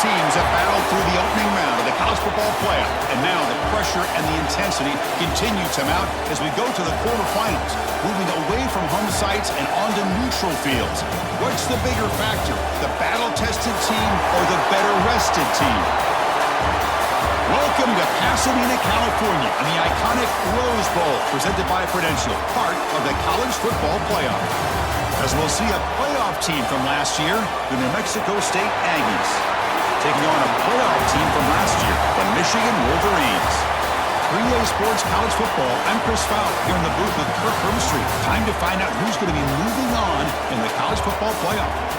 teams have battled through the opening round of the college football playoff, and now the pressure and the intensity continue to mount as we go to the quarterfinals, moving away from home sites and onto neutral fields. What's the bigger factor, the battle-tested team or the better-rested team? Welcome to Pasadena, California, and the iconic Rose Bowl, presented by Prudential, part of the college football playoff. As we'll see a playoff team from last year, the New Mexico State Aggies, taking on a playoff team from last year, the Michigan Wolverines. 3A Sports College Football, I'm Chris Fout, here in the booth with Kirk Hermstreet. Time to find out who's going to be moving on in the college football playoff.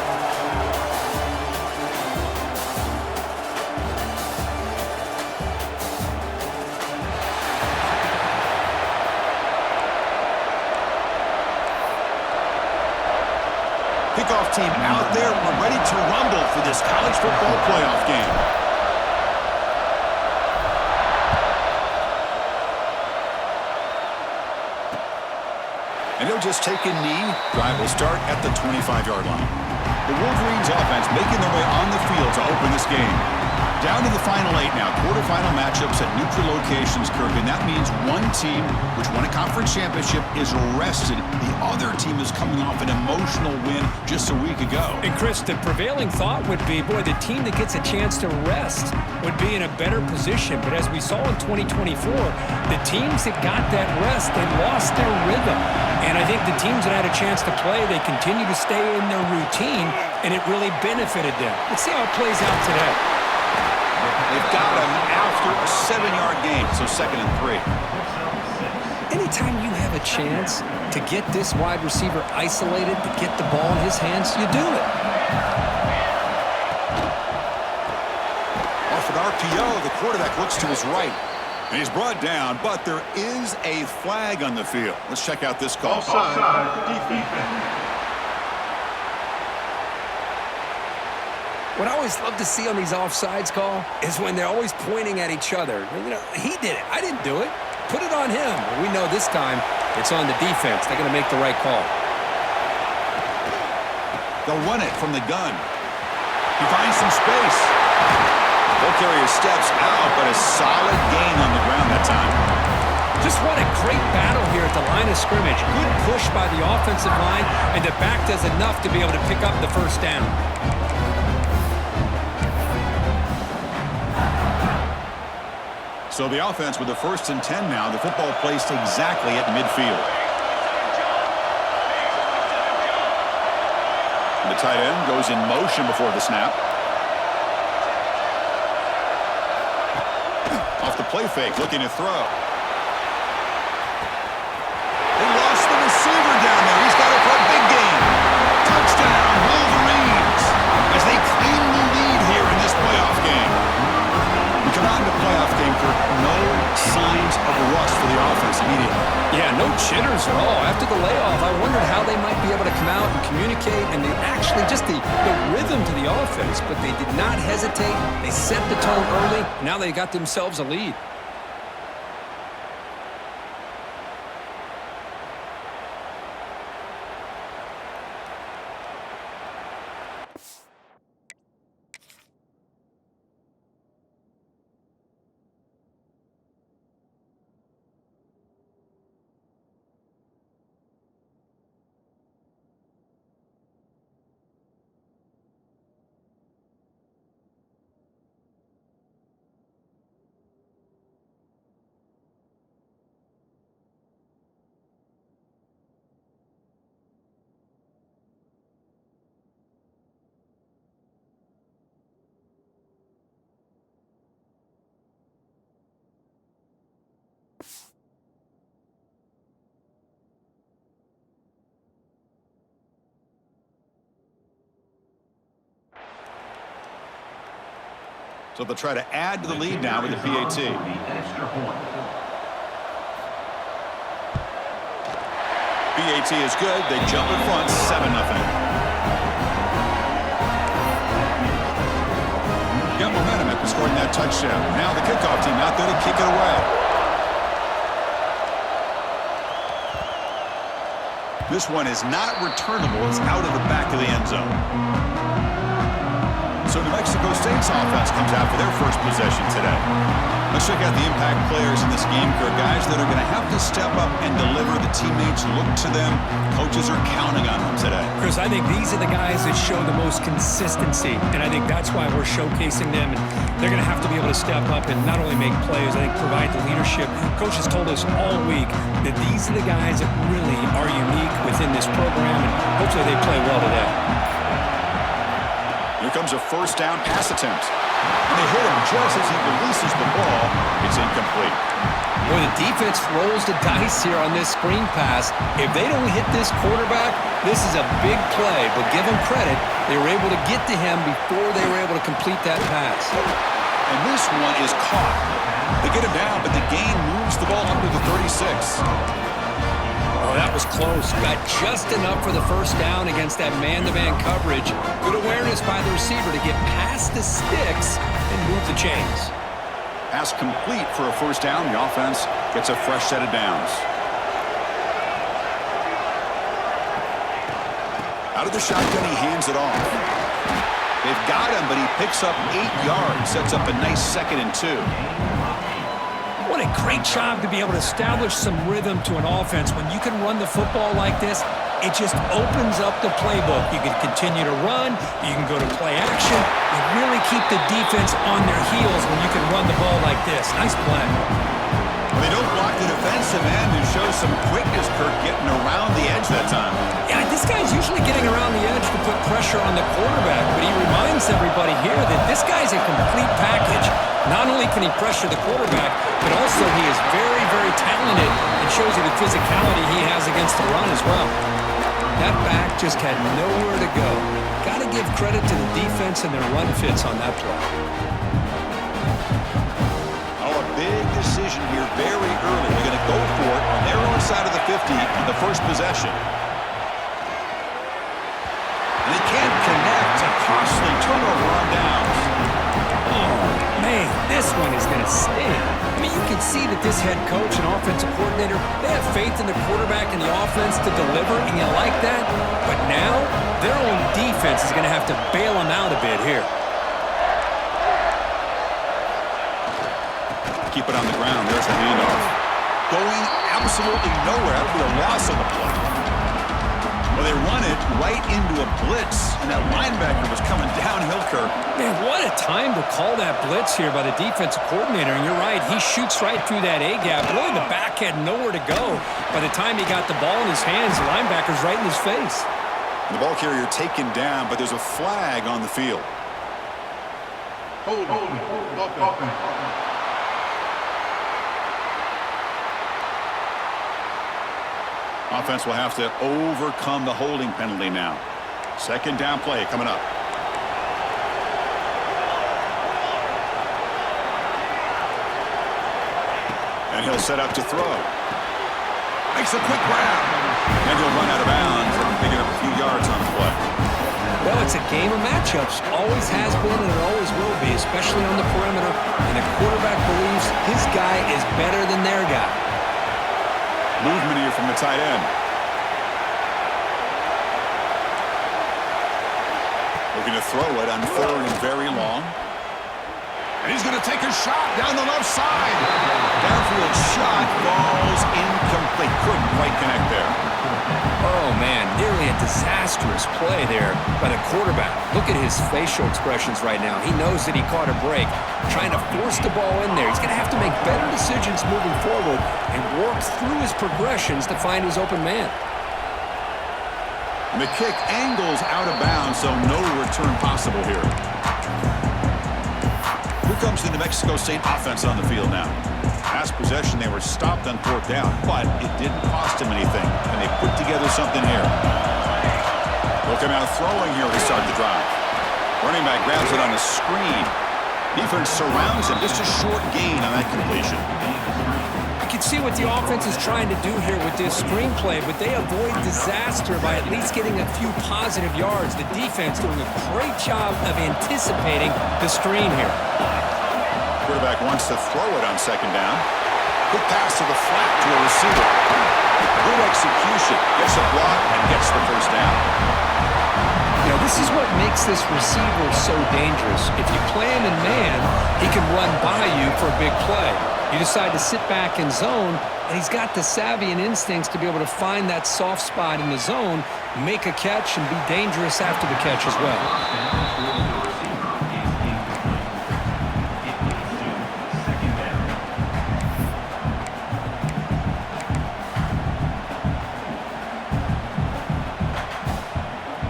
Kickoff team out there. We're ready to rumble for this college football playoff game. And he'll just take a knee. Drive will start at the 25-yard line. The Wolverines offense making their way on the field to open this game. Down to the final 8 now. Quarterfinal matchups at neutral locations, Kirk. And that means one team, which won a conference championship, is rested. The other team is coming off an emotional win just a week ago. And Chris, the prevailing thought would be, boy, the team that gets a chance to rest would be in a better position. But as we saw in 2024, the teams that got that rest, they lost their rhythm. And I think the teams that had a chance to play, they continue to stay in their routine, and it really benefited them. Let's see how it plays out today. They've got him after a 7-yard gain, so 2nd and 3. Anytime you have a chance to get this wide receiver isolated, to get the ball in his hands, you do it. Off an RPO, the quarterback looks to his right. And he's brought down, but there is a flag on the field. Let's check out this call. Offside, defense. What I always love to see on these offsides call is when they're always pointing at each other. You know, he did it. I didn't do it. Put it on him. We know this time it's on the defense. They're going to make the right call. They'll run it from the gun. He finds some space. Ball carrier steps out, but a solid gain on the ground that time. Just what a great battle here at the line of scrimmage. Good push by the offensive line, and the back does enough to be able to pick up the first down. So the offense with the 1st and 10 now. The football placed exactly at midfield. And the tight end goes in motion before the snap. Off the play fake, looking to throw. They lost the receiver down there. He's got it for a big gain. Touchdown, Wolverines, as they claim the lead here in this playoff game. We come out in the playoff game, Kirk. No signs of rust for the offense immediately. Yeah, no jitters at all. After the layoff, I wondered how they might be able to come out and communicate, and they actually just the rhythm to the offense, but they did not hesitate. They set the tone early. Now they got themselves a lead. So they'll try to add to the lead now with the PAT. PAT is good. They jump in front, 7-0. Got momentum after scoring that touchdown. Now the kickoff team out there to kick it away. This one is not returnable. It's out of the back of the end zone. So New Mexico State's offense comes out for their first possession today. Let's check out the impact players in this game, Kirk. Guys that are going to have to step up and deliver. The teammates look to them. Coaches are counting on them today. Chris, I think these are the guys that show the most consistency, and I think that's why we're showcasing them. And they're going to have to be able to step up and not only make plays, I think provide the leadership. Coaches told us all week that these are the guys that really are unique within this program, and hopefully they play well today. Here comes a first down pass attempt. And they hit him just as he releases the ball. It's incomplete. Boy, the defense rolls the dice here on this screen pass. If they don't hit this quarterback, this is a big play. But give them credit, they were able to get to him before they were able to complete that pass. And this one is caught. They get him down, but the gain moves the ball under the 36. Oh, that was close. Got just enough for the first down against that man-to-man coverage. Good awareness by the receiver to get past the sticks and move the chains. Pass complete for a first down. The offense gets a fresh set of downs. Out of the shotgun, he hands it off. They've got him, but he picks up 8 yards. Sets up a nice 2nd and 2. What a great job to be able to establish some rhythm to an offense. When you can run the football like this, it just opens up the playbook. You can continue to run. You can go to play action. You really keep the defense on their heels when you can run the ball like this. Nice play. They don't block the defensive end and show some quickness, Kirk, getting around the edge that time. Yeah, this guy's usually getting around the edge to put pressure on the quarterback, but he reminds everybody here that this guy's a complete package. Not only can he pressure the quarterback, but also he is very, very talented and shows you the physicality he has against the run as well. That back just had nowhere to go. Got to give credit to the defense and their run fits on that play. Oh, a big decision here very early. They're going to go for it on their own side of the 50 on the first possession. And they can't connect. A costly turnover on downs. Oh, man, this one is going to sting. I mean, you can see that this head coach and offensive coordinator, they have faith in the quarterback and the offense to deliver, and you like that. But now, their own defense is going to have to bail them out a bit here. Keep it on the ground. There's the handoff. Going absolutely nowhere. That would be a loss on the play. Well, they run it right into a blitz, and that linebacker was coming downhill, Kirk. Man, what a time to call that blitz here by the defensive coordinator. And you're right, he shoots right through that A-gap. Really, the back had nowhere to go. By the time he got the ball in his hands, the linebacker's right in his face. The ball carrier taken down, but there's a flag on the field. Hold. Offense will have to overcome the holding penalty now. Second down play coming up. And he'll set up to throw. Makes a quick grab. And he'll run out of bounds and picking up a few yards on the play. Well, it's a game of matchups. Always has been and it always will be, especially on the perimeter. And the quarterback believes his guy is better than their guy. Movement here from the tight end. Looking to throw it on 3rd and very long. And he's going to take a shot down the left side. Downfield shot falls incomplete. Couldn't quite connect there. Oh, man, nearly a disastrous play there by the quarterback. Look at his facial expressions right now. He knows that he caught a break, trying to force the ball in there. He's going to have to make better decisions moving forward and work through his progressions to find his open man. And the kick angles out of bounds, so no return possible here. Here comes the New Mexico State offense on the field now. Last possession, they were stopped on 4th down, but it didn't cost them anything, and they put together something here. Looking out throwing here to start the drive. Running back grabs it on the screen. Defense surrounds him. Just a short gain on that completion. You can see what the offense is trying to do here with this screenplay, but they avoid disaster by at least getting a few positive yards. The defense doing a great job of anticipating the screen here. Quarterback wants to throw it on 2nd down. Quick pass to the flat to a receiver. Good execution. Gets a block and gets the first down. Yeah, this is what makes this receiver so dangerous. If you play him in man, he can run by you for a big play. You decide to sit back in zone, and he's got the savvy and instincts to be able to find that soft spot in the zone, make a catch, and be dangerous after the catch as well.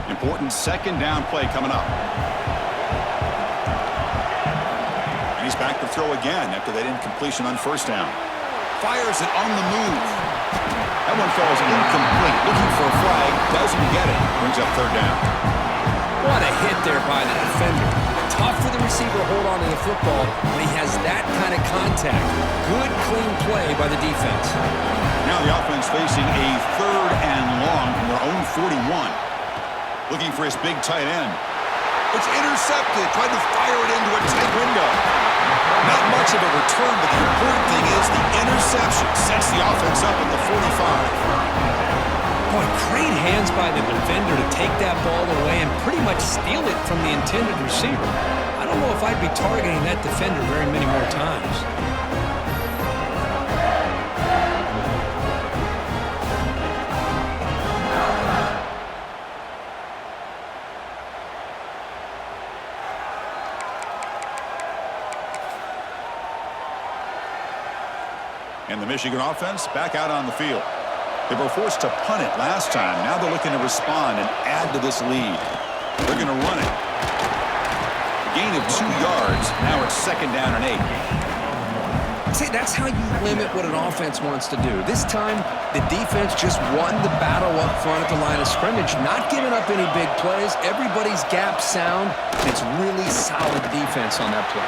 Important second down play coming up. And he's back to throw again after that incompletion on first down. Fires it on the move. That one falls incomplete. Looking for a flag. Doesn't get it. Brings up third down. What a hit there by the defender. Tough for the receiver to hold on to the football when he has that kind of contact. Good, clean play by the defense. Now the offense facing a third and long from their own 41. Looking for his big tight end. It's intercepted. Tried to fire it into a tight window. Not much of a return, but the important thing is the interception sets the offense up at the 45. Boy, great hands by the defender to take that ball away and pretty much steal it from the intended receiver. I don't know if I'd be targeting that defender very many more times. And the Michigan offense back out on the field. They were forced to punt it last time. Now they're looking to respond and add to this lead. They're going to run it. Gain of 2 yards. Now it's second down and 8. See, that's how you limit what an offense wants to do. This time, the defense just won the battle up front at the line of scrimmage, not giving up any big plays. Everybody's gap sound. It's really solid defense on that play.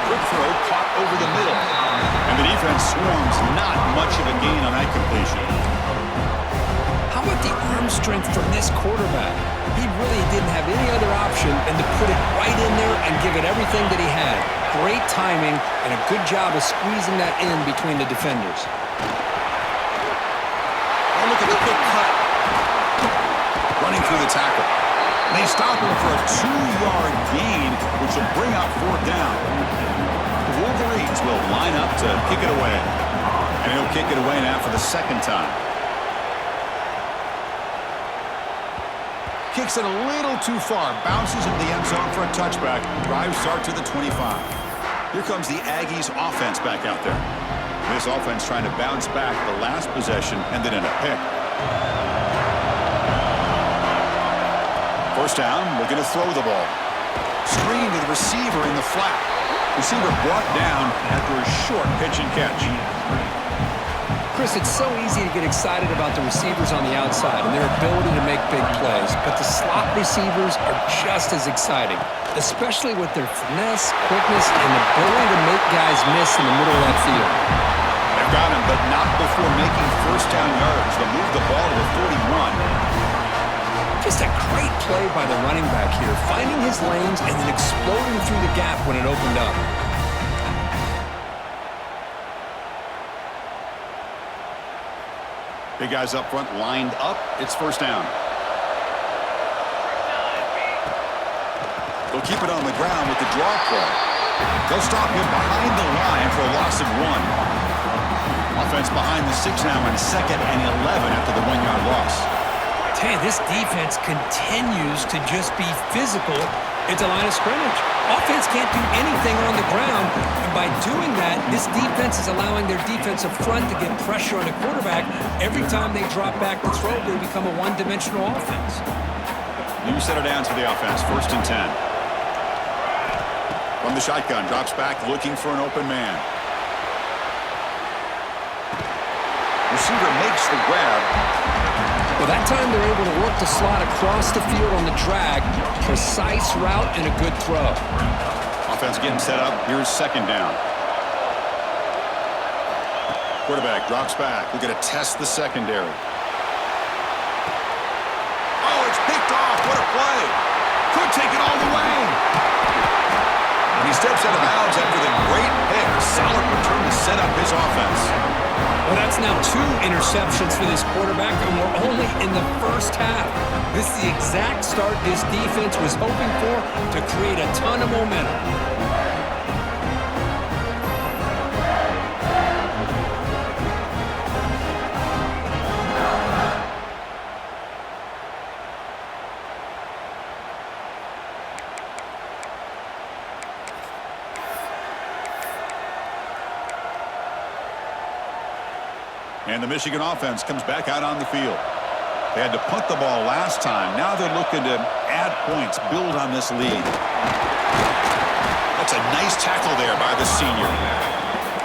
Quick throw caught over the middle. And the defense swarms. Not much of a gain on that completion. How about the arm strength from this quarterback? He really didn't have any other option than to put it right in there and give it everything that he had. Great timing and a good job of squeezing that in between the defenders. Oh, look at the quick cut. Running through the tackle. They stop him for a 2-yard gain, which will bring out fourth down. The Wolverines will line up to kick it away. And he'll kick it away now for the second time. Kicks it a little too far. Bounces into the end zone for a touchback. Drive start to the 25. Here comes the Aggies offense back out there. This offense trying to bounce back the last possession, ended in a pick. First down, looking to throw the ball. Screen to the receiver in the flat. Receiver brought down after a short pitch and catch. Chris, it's so easy to get excited about the receivers on the outside and their ability to make big plays, but the slot receivers are just as exciting, especially with their finesse, quickness, and ability to make guys miss in the middle of that field. They've got him, but not before making first down yards. They'll move the ball to the 41. Just a great play by the running back here, finding his lanes and then exploding through the gap when it opened up. Big guys up front lined up. It's first down. They'll keep it on the ground with the draw play. They'll stop him behind the line for a loss of 1. Offense behind the 6 now in second and 11 after the 1-yard loss. Tell you, this defense continues to just be physical at the line of scrimmage. Offense can't do anything on the ground, and by doing that, this defense is allowing their defensive front to get pressure on the quarterback. Every time they drop back to throw, they become a one-dimensional offense. New center down to the offense, first and 10. From the shotgun, drops back, looking for an open man. Receiver makes the grab. Well, that time they're able to work the slot across the field on the drag. Precise route and a good throw. Offense getting set up. Here's second down. Quarterback drops back. We're going to test the secondary. Oh, it's picked off. What a play. Could take it all the way. And he steps out of bounds after the great pick. Solid return to set up his offense. Well, that's now 2 interceptions for this quarterback, and we're only in the first half. This is the exact start this defense was hoping for to create a ton of momentum. And the Michigan offense comes back out on the field. They had to punt the ball last time. Now they're looking to add points, build on this lead. That's a nice tackle there by the senior.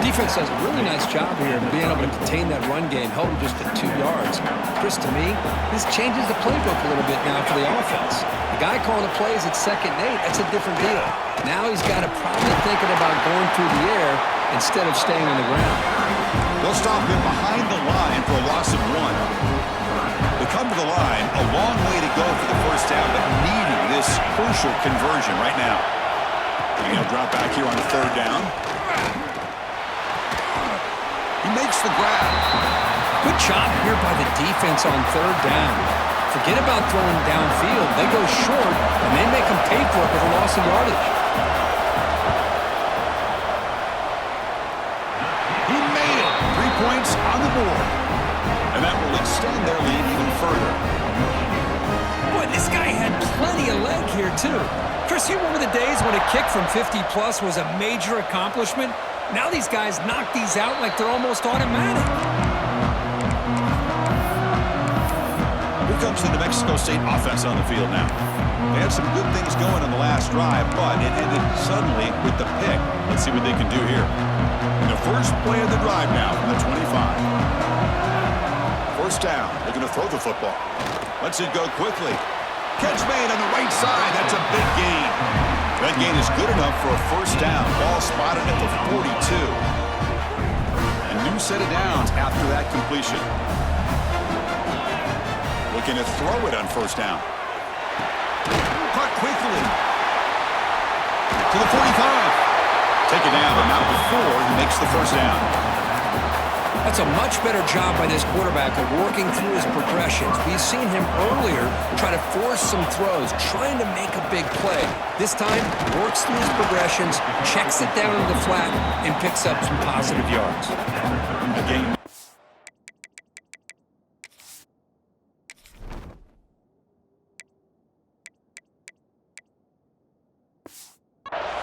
Defense does a really nice job here of being able to contain that run game, held just at 2 yards. Chris, to me, this changes the playbook a little bit now for the offense. The guy calling the plays at 2nd and 8, that's a different deal. Now he's got to probably thinking about going through the air instead of staying on the ground. They'll stop him behind the line for a loss of 1. They come to the line, a long way to go for the first down, but needing this crucial conversion right now. And he'll drop back here on 3rd down. He makes the grab. Good job here by the defense on 3rd down. Forget about throwing downfield. They go short, and they make them pay for it with a loss of yardage. He made it. 3 points on the board. And that will extend their lead even further. Boy, this guy had plenty of leg here, too. Chris, you remember the days when a kick from 50-plus was a major accomplishment? Now these guys knock these out like they're almost automatic. Here comes the New Mexico State offense on the field now. They had some good things going on the last drive, but it ended suddenly with the pick. Let's see what they can do here. And the first play of the drive now from the 25. First down. They're going to throw the football. Lets it go quickly. Catch made on the right side. That's a big gain. That gain is good enough for a first down. Ball spotted at the 42. A new set of downs after that completion. Looking to throw it on first down. Caught quickly. To the 45. Take it down, but not before he makes the first down. That's a much better job by this quarterback of working through his progressions. We've seen him earlier try to force some throws, trying to make a big play. This time, works through his progressions, checks it down in the flat, and picks up some positive yards. Again.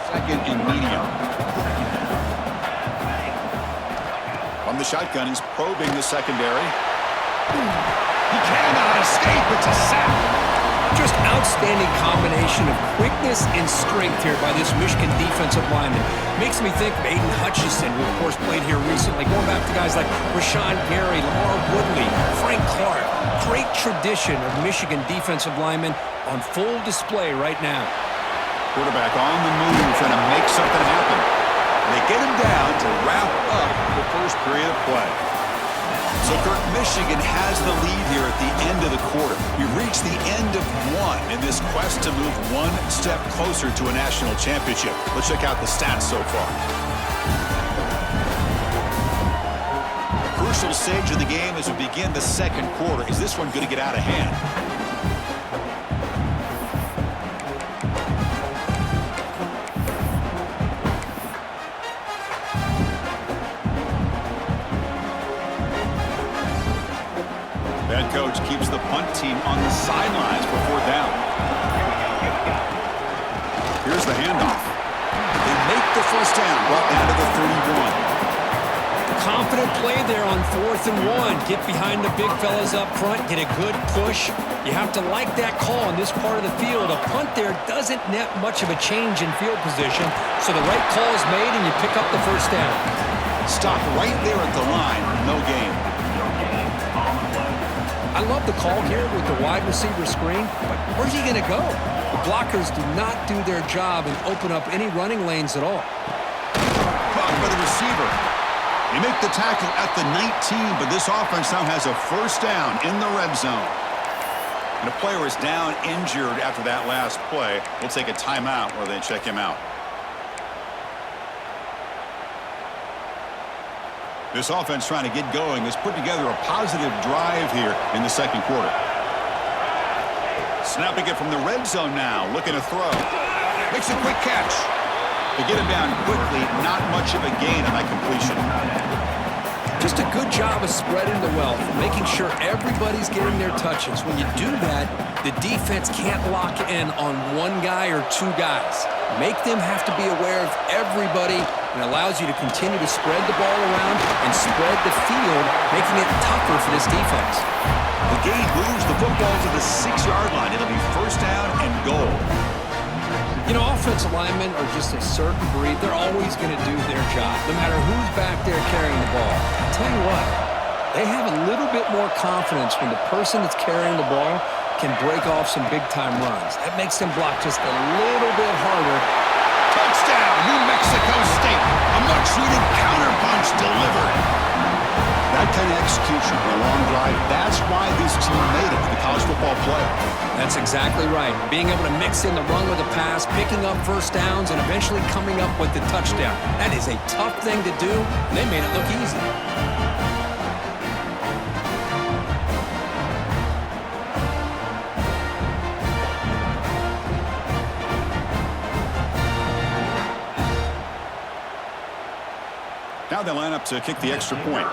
Second and medium. From the shotgun, he's probing the secondary. He cannot escape. It's a sack. Just outstanding combination of quickness and strength here by this Michigan defensive lineman. Makes me think of Aiden Hutchinson, who of course played here recently. Going back to guys like Rashawn Gary, Lamar Woodley, Frank Clark. Great tradition of Michigan defensive linemen on full display right now. Quarterback on the move, trying to make something happen. They get him down to wrap up the first period of play. So, Kirk, Michigan has the lead here at the end of the quarter. We've reached the end of 1 in this quest to move 1 step closer to a national championship. Let's check out the stats so far. Crucial stage of the game as we begin the second quarter. Is this one going to get out of hand? Head coach keeps the punt team on the sidelines for 4th down. Here's the handoff. They make the first down, brought down to the 31. Confident play there on 4th and 1. Get behind the big fellas up front, get a good push. You have to like that call in this part of the field. A punt there doesn't net much of a change in field position, so the right call is made and you pick up the first down. Stop right there at the line, no gain. I love the call here with the wide receiver screen, but where's he going to go? The blockers do not do their job and open up any running lanes at all. Caught by the receiver. They make the tackle at the 19, but this offense now has a first down in the red zone. And a player is down injured after that last play. We'll take a timeout where they check him out. This offense trying to get going has put together a positive drive here in the second quarter. Snapping it from the red zone now, looking to throw. Makes a quick catch. To get him down quickly, not much of a gain on that completion. Just a good job of spreading the wealth, making sure everybody's getting their touches. When you do that, the defense can't lock in on one guy or two guys. Make them have to be aware of everybody, and allows you to continue to spread the ball around and spread the field, making it tougher for this defense. The gain moves the football to the 6-yard line. It'll be first down and goal. You know, offensive linemen are just a certain breed. They're always going to do their job, no matter who's back there carrying the ball. I'll tell you what, they have a little bit more confidence when the person that's carrying the ball can break off some big-time runs. That makes them block just a little bit harder. Touchdown, New Mexico State. A much-needed counterpunch delivered. That kind of execution on a long drive, that's why this team made it to the college football playoff. That's exactly right. Being able to mix in the run with the pass, picking up first downs, and eventually coming up with the touchdown. That is a tough thing to do, and they made it look easy. Now they line up to kick the extra point.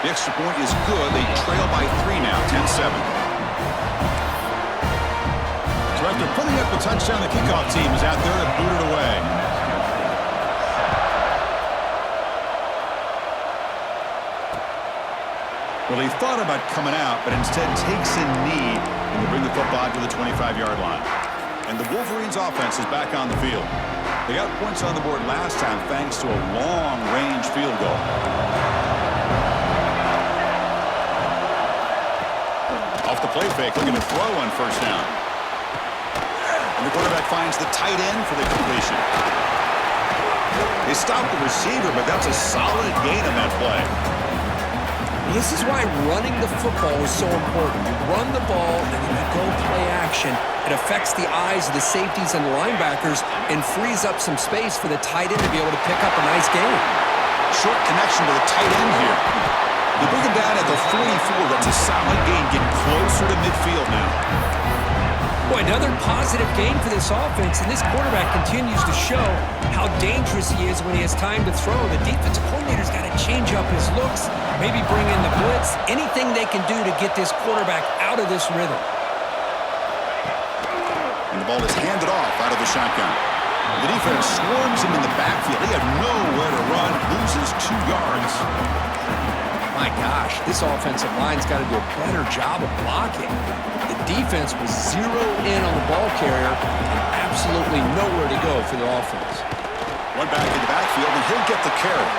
The extra point is good. They trail by 3 now, 10-7. So after putting up the touchdown, the kickoff team is out there to boot it away. Well, he thought about coming out, but instead takes a knee and to bring the football to the 25-yard line. And the Wolverines' offense is back on the field. They got points on the board last time thanks to a long-range field goal. Off the play fake, looking to throw on first down. And the quarterback finds the tight end for the completion. They stopped the receiver, but that's a solid gain on that play. This is why running the football is so important. You run the ball and then you go play action. It affects the eyes of the safeties and the linebackers and frees up some space for the tight end to be able to pick up a nice gain. Short connection to the tight end here. They bring him down at the 44. That's a solid gain. Getting closer to midfield now. Boy, another positive gain for this offense, and this quarterback continues to show how dangerous he is when he has time to throw. The defensive coordinator's got to change up his looks, maybe bring in the blitz, anything they can do to get this quarterback out of this rhythm. And the ball is handed off out of the shotgun. The defense swarms him in the backfield. He had nowhere to run, loses 2 yards. My gosh, this offensive line's got to do a better job of blocking. The defense was zeroed in on the ball carrier and absolutely nowhere to go for the offense. One back in the backfield, and he'll get the carry.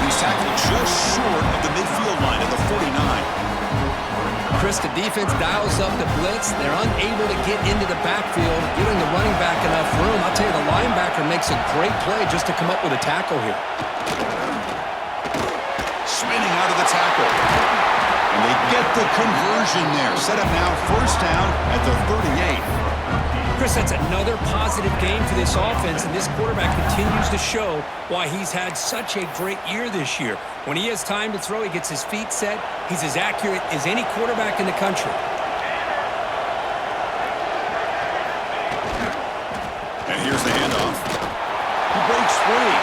He's tackled just short of the midfield line at the 49. Chris, the defense dials up the blitz. They're unable to get into the backfield, giving the running back enough room. I'll tell you, the linebacker makes a great play just to come up with a tackle here. Spinning out of the tackle. And they get the conversion there. Set up now first down at the 38. Chris, that's another positive game for this offense, and this quarterback continues to show why he's had such a great year this year. When he has time to throw, he gets his feet set. He's as accurate as any quarterback in the country. And here's the handoff. He breaks free.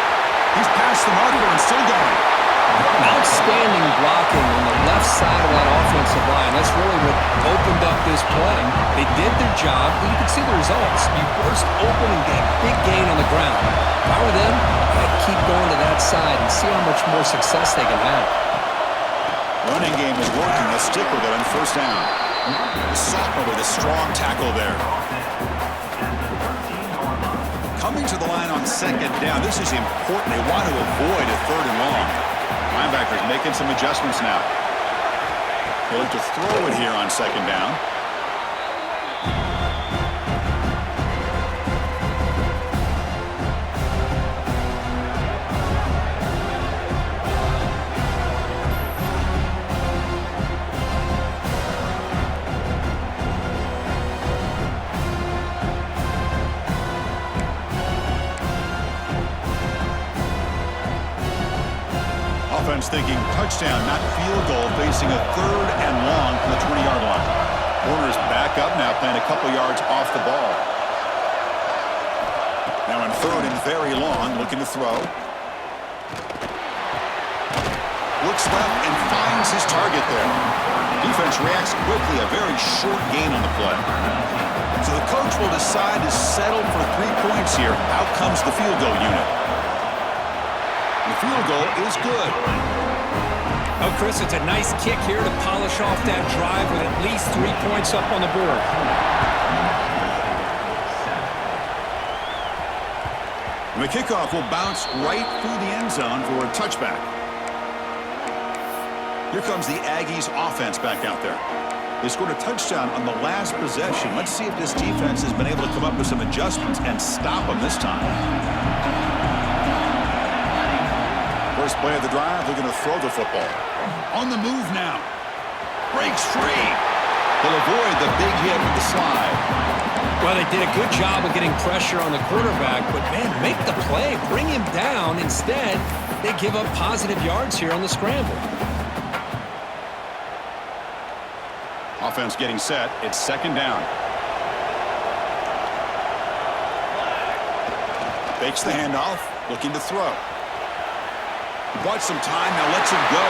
He's past the marker and still going. Outstanding blocking on the left side of that offensive line. That's really what opened up this play. They did their job. You can see the results. You burst open and get a big gain on the ground. If I were them, I'd keep going to that side and see how much more success they can have. Running game is working. Let's stick with it on first down. The sophomore with a strong tackle there. Coming to the line on second down. This is important. They want to avoid a 3rd and long. Linebackers making some adjustments now. They look to throw it here on second down. Offense thinking touchdown, not field goal, facing a 3rd and long from the 20-yard line. Corners back up now, playing a couple yards off the ball. Now in 3rd and very long, looking to throw. Looks left and finds his target there. Defense reacts quickly, a very short gain on the play. So the coach will decide to settle for 3 points here. Out comes the field goal unit. The field goal is good. Oh, Chris, it's a nice kick here to polish off that drive with at least 3 points up on the board. And the kickoff will bounce right through the end zone for a touchback. Here comes the Aggies offense back out there. They scored a touchdown on the last possession. Let's see if this defense has been able to come up with some adjustments and stop them this time. First play of the drive, they're going to throw the football. On the move now. Breaks free. They'll avoid the big hit with the slide. Well, they did a good job of getting pressure on the quarterback, but, man, make the play. Bring him down. Instead, they give up positive yards here on the scramble. Offense getting set. It's 2nd down. Fakes the handoff. Looking to throw. Bought some time, now lets it go.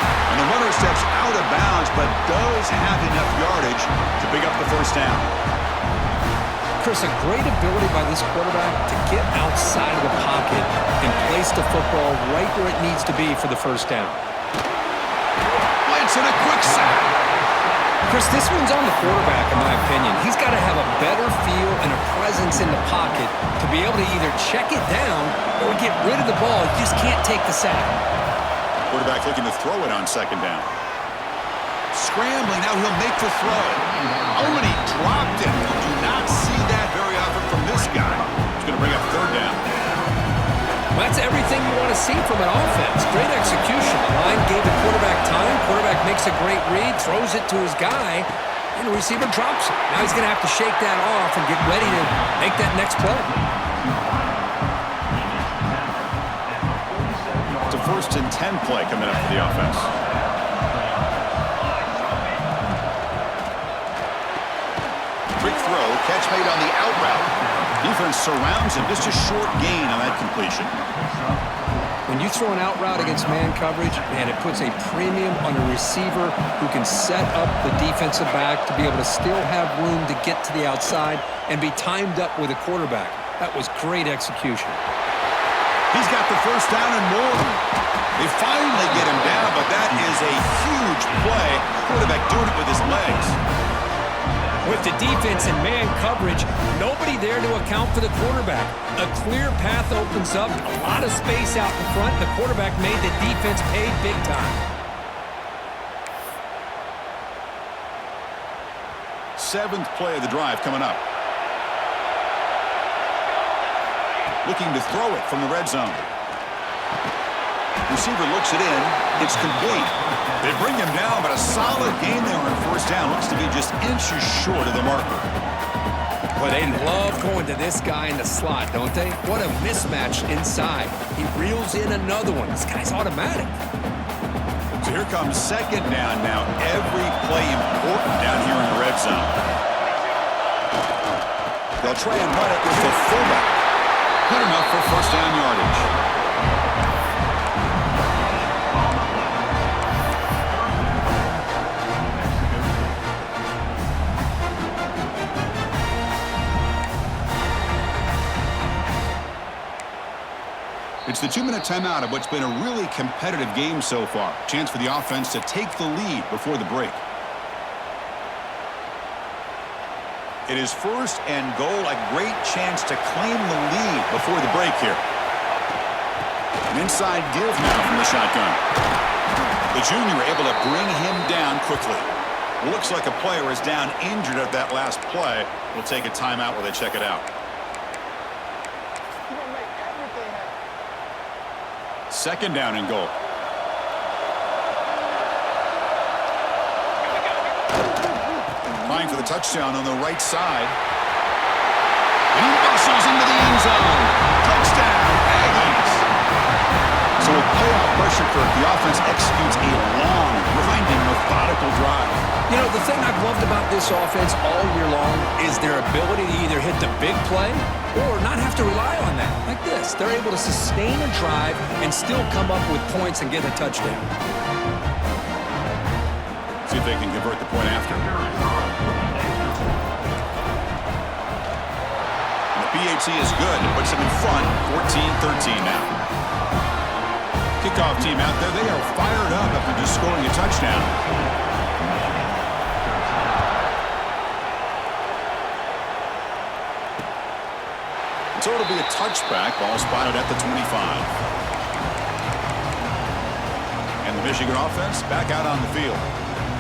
And the runner steps out of bounds, but does have enough yardage to pick up the 1st down. Chris, a great ability by this quarterback to get outside of the pocket and place the football right where it needs to be for the 1st down. Blitz and a quick sack. Chris, this one's on the quarterback, in my opinion. He's got to have a better feel and a presence in the pocket to be able to either check it down or get rid of the ball. You just can't take the sack. Quarterback looking to throw it on 2nd down. Scrambling, now he'll make the throw. Oh, and he dropped it. You do not see that very often from this guy. He's going to bring up 3rd down. Well, that's everything you want to see from an offense. Great execution. The line gave the quarterback time. Quarterback makes a great read, throws it to his guy, and the receiver drops it. Now he's going to have to shake that off and get ready to make that next play. It's a 1st and 10 play coming up for the offense. Quick throw, catch made on the out route. Defense surrounds him, just a short gain on that completion. When you throw an out route against man coverage, man, it puts a premium on a receiver who can set up the defensive back to be able to still have room to get to the outside and be timed up with a quarterback. That was great execution. He's got the 1st down and more. They finally get him down, but that is a huge play. Quarterback doing it with his legs. With the defense and man coverage, nobody there to account for the quarterback. A clear path opens up, a lot of space out in front. The quarterback made the defense pay big time. 7th play of the drive coming up. Looking to throw it from the red zone. Receiver looks it in. It's complete. They bring him down, but a solid gain there on 1st down. Looks to be just inches short of the marker. Well, they love going to this guy in the slot, don't they? What a mismatch inside. He reels in another one. This guy's automatic. So here comes 2nd down now. Every play important down here in the red zone. They'll try and run it with the fullback. Good enough for 1st down yardage. It's the 2-minute timeout of what's been a really competitive game so far. Chance for the offense to take the lead before the break. It is 1st and goal, a great chance to claim the lead before the break here. An inside give now from the shotgun. The junior able to bring him down quickly. Looks like a player is down injured at that last play. We'll take a timeout while they check it out. 2nd down and goal. Trying for the touchdown on the right side. And he muscles into the end zone. Touchdown, Aggies. So with playoff pressure, Kirk, the offense executes a long, grinding, methodical drive. You know, the thing I've loved about this offense all year long is their ability to either hit the big play or not have to rely on that. Like this, they're able to sustain a drive and still come up with points and get a touchdown. See if they can convert the point after. And the PAT is good. It puts them in front, 14-13 now. Kickoff team out there, they are fired up after just scoring a touchdown. So it'll be a touchback, ball spotted at the 25. And the Michigan offense back out on the field.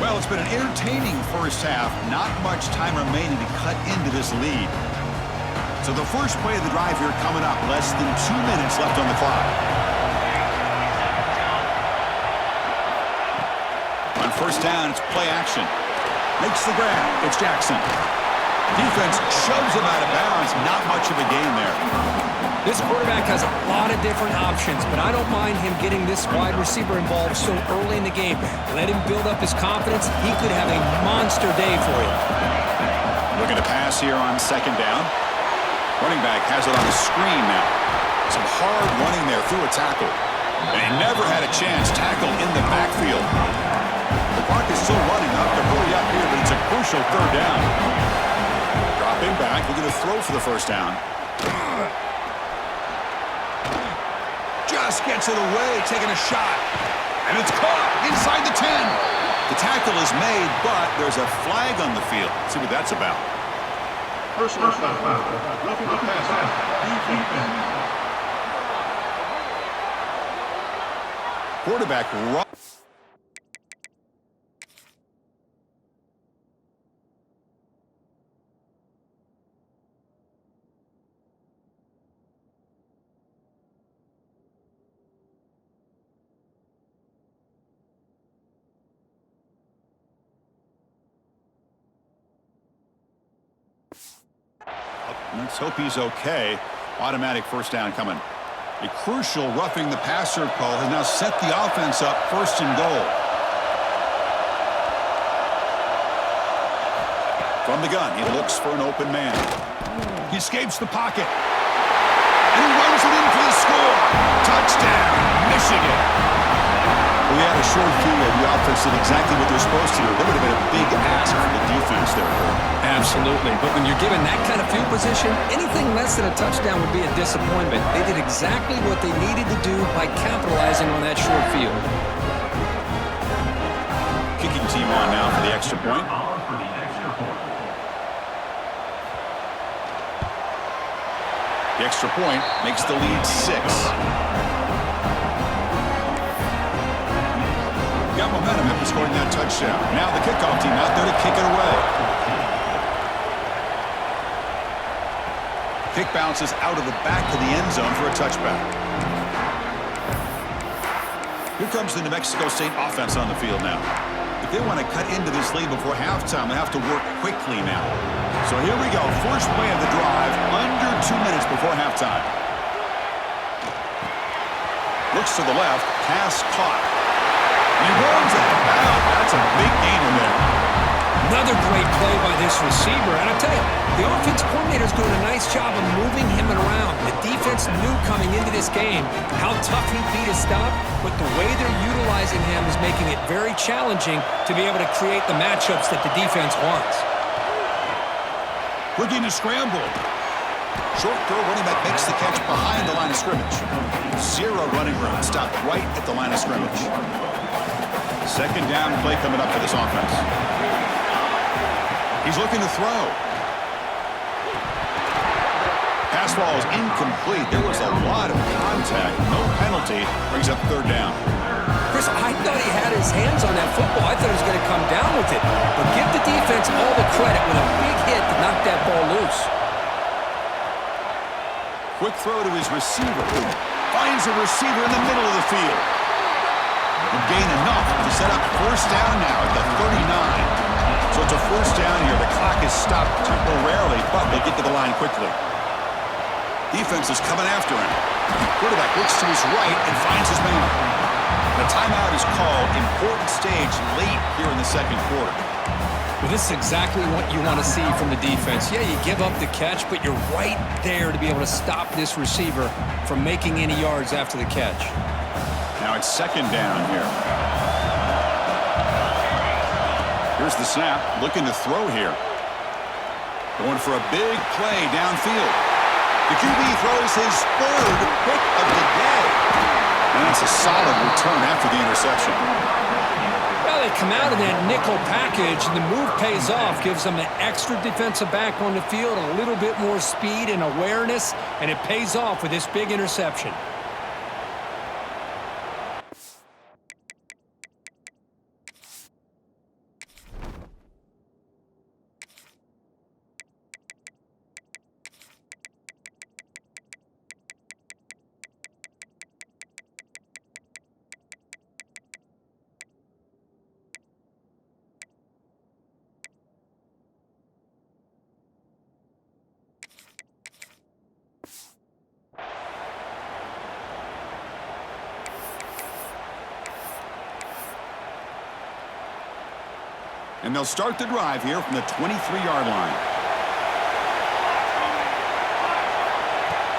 Well, it's been an entertaining first half. Not much time remaining to cut into this lead. So the first play of the drive here coming up. Less than 2 minutes left on the clock. On first down, it's play action. Makes the grab. It's Jackson. Defense shoves him out of bounds. Not much of a gain there. This quarterback has a lot of different options, but I don't mind him getting this wide receiver involved so early in the game. Let him build up his confidence. He could have a monster day for you. Looking to pass here on second down. Running back has it on the screen now. Some hard running there through a tackle. And he never had a chance. Tackle in the backfield. The clock is still running up to hurry up here, but it's a crucial third down. Dropping back, looking to throw for the first down. Just gets it away, taking a shot. And it's caught inside the 10. The tackle is made, but there's a flag on the field. Let's see what that's about. Personal foul. Roughing the passer. Defense. Quarterback run. Let's hope he's okay. Automatic first down coming. A crucial roughing the passer call has now set the offense up first and goal. From the gun, he looks for an open man. He escapes the pocket. And he runs it in for the score. Touchdown, Michigan. We had a short field. The offense did exactly what they're supposed to do. That would have been a big ask for the defense there. Absolutely. But when you're given that kind of field position, anything less than a touchdown would be a disappointment. They did exactly what they needed to do by capitalizing on that short field. Kicking team on now for the extra point. The extra point makes the lead 6. Got momentum after scoring that touchdown. Now the kickoff team out there to kick it away. Kick bounces out of the back of the end zone for a touchback. Here comes the New Mexico State offense on the field now. If they want to cut into this lead before halftime, they have to work quickly now. So here we go. First play of the drive, under 2 minutes before halftime. Looks to the left, pass caught. He runs it out. That's a big gain in there. Another great play by this receiver. And I'll tell you, the offense coordinator is doing a nice job of moving him around. The defense knew coming into this game how tough he'd be to stop, but the way they're utilizing him is making it very challenging to be able to create the matchups that the defense wants. Looking to scramble. Short throw, running back makes the catch behind the line of scrimmage. Zero running room. Stopped right at the line of scrimmage. Second down play coming up for this offense. He's looking to throw. Pass ball is incomplete. There was a lot of contact. No penalty. Brings up third down. Chris, I thought he had his hands on that football. I thought he was going to come down with it. But give the defense all the credit with a big hit to knock that ball loose. Quick throw to his receiver. Finds a receiver in the middle of the field. And gain enough to set up first down now at the 39. So it's a first down here. The clock is stopped temporarily, but they get to the line quickly. Defense is coming after him. Quarterback looks to his right and finds his man. The timeout is called. Important stage late here in the second quarter. Well, this is exactly what you want to see from the defense. Yeah, you give up the catch, but you're right there to be able to stop this receiver from making any yards after the catch. Now it's second down here. Here's the snap. Looking to throw here. Going for a big play downfield. The QB throws his third pick of the day. And that's a solid return after the interception. Well, they come out of that nickel package, and the move pays off, gives them an extra defensive back on the field, a little bit more speed and awareness, and it pays off with this big interception. And they'll start the drive here from the 23-yard line.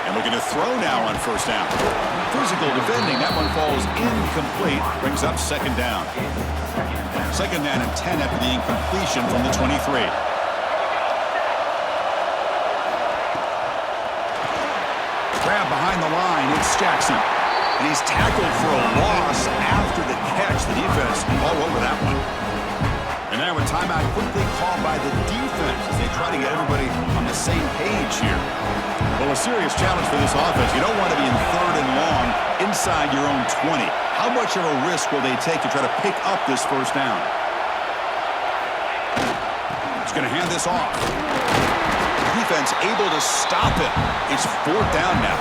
And looking to throw now on first down. Physical defending. That one falls incomplete. Brings up second down. Second down and 10 after the incompletion from the 23. Grab behind the line. It's Jackson. And he's tackled for a loss after the catch. The defense all over that one. And now a timeout quickly called by the defense as they try to get everybody on the same page here. Well, a serious challenge for this offense. You don't want to be in third and long inside your own 20. How much of a risk will they take to try to pick up this first down? He's going to hand this off. Defense able to stop it. It's fourth down now.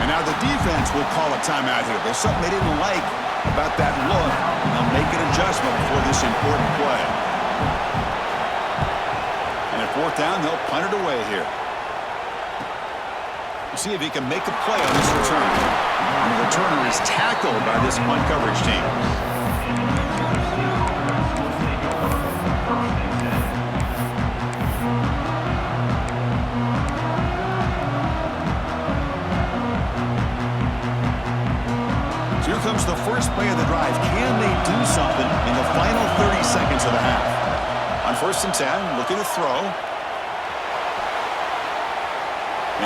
And now the defense will call a timeout here. There's something they didn't like about that look, and they'll make an adjustment for this important play. And at fourth down, they'll punt it away here. We'll see if he can make a play on this return. And the returner is tackled by this punt coverage team. Here comes the first play of the drive. Can they do something in the final 30 seconds of the half? On first and 10, looking to throw.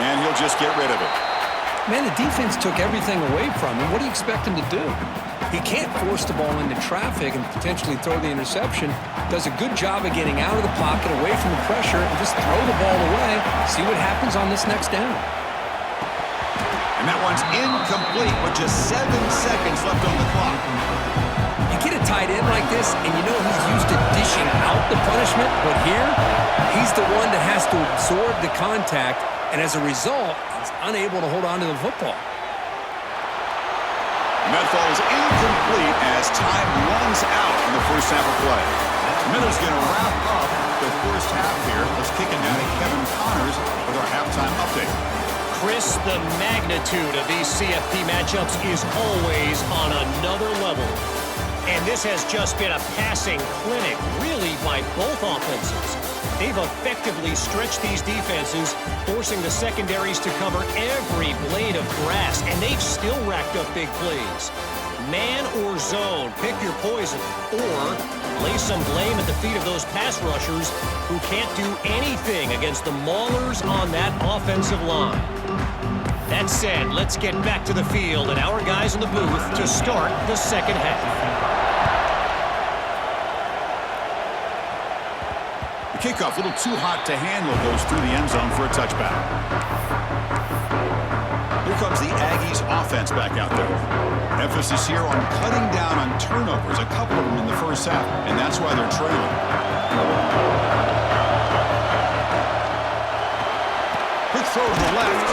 And he'll just get rid of it. Man, the defense took everything away from him. What do you expect him to do? He can't force the ball into traffic and potentially throw the interception. Does a good job of getting out of the pocket, away from the pressure, and just throw the ball away. See what happens on this next down. And that one's incomplete with just 7 seconds left on the clock. You get a tight end like this, and you know he's used to dishing out the punishment, but here, he's the one that has to absorb the contact, and as a result, he's unable to hold on to the football. And that falls incomplete as time runs out in the first half of play. Miller's going to wrap up the first half here. Let's kick it down to Kevin Connors with our halftime update. Chris, the magnitude of these CFP matchups is always on another level. And this has just been a passing clinic, really, by both offenses. They've effectively stretched these defenses, forcing the secondaries to cover every blade of grass, and they've still racked up big plays. Man or zone, pick your poison, or lay some blame at the feet of those pass rushers who can't do anything against the maulers on that offensive line. That said, let's get back to the field and our guys in the booth to start the second half. The kickoff, a little too hot to handle, goes through the end zone for a touchback. Here comes the Aggies offense back out there. Emphasis here on cutting down on turnovers, a couple of them in the first half, and that's why they're trailing. Quick throw to the left,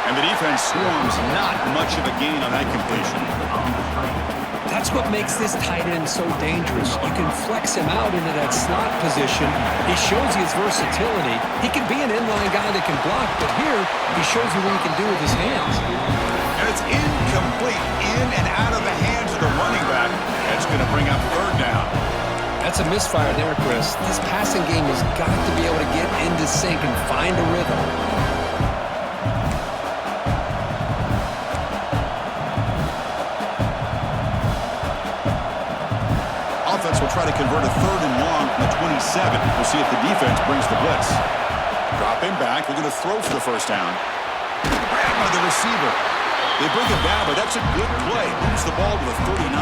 and the defense swarms not much of a gain on that completion. That's what makes this tight end so dangerous. You can flex him out into that slot position. He shows you his versatility. He can be an inline guy that can block, but here he shows you what he can do with his hands. And it's incomplete, in and out of the hands of the running back. That's going to bring up third down. That's a misfire there, Chris. This passing game has got to be able to get into sync and find a rhythm. Offense will try to convert a third and long from the 27. We'll see if the defense brings the blitz. Dropping back. They're going to throw for the first down. Grabbed by the receiver. They bring him down, but that's a good play. Moves the ball to the 39.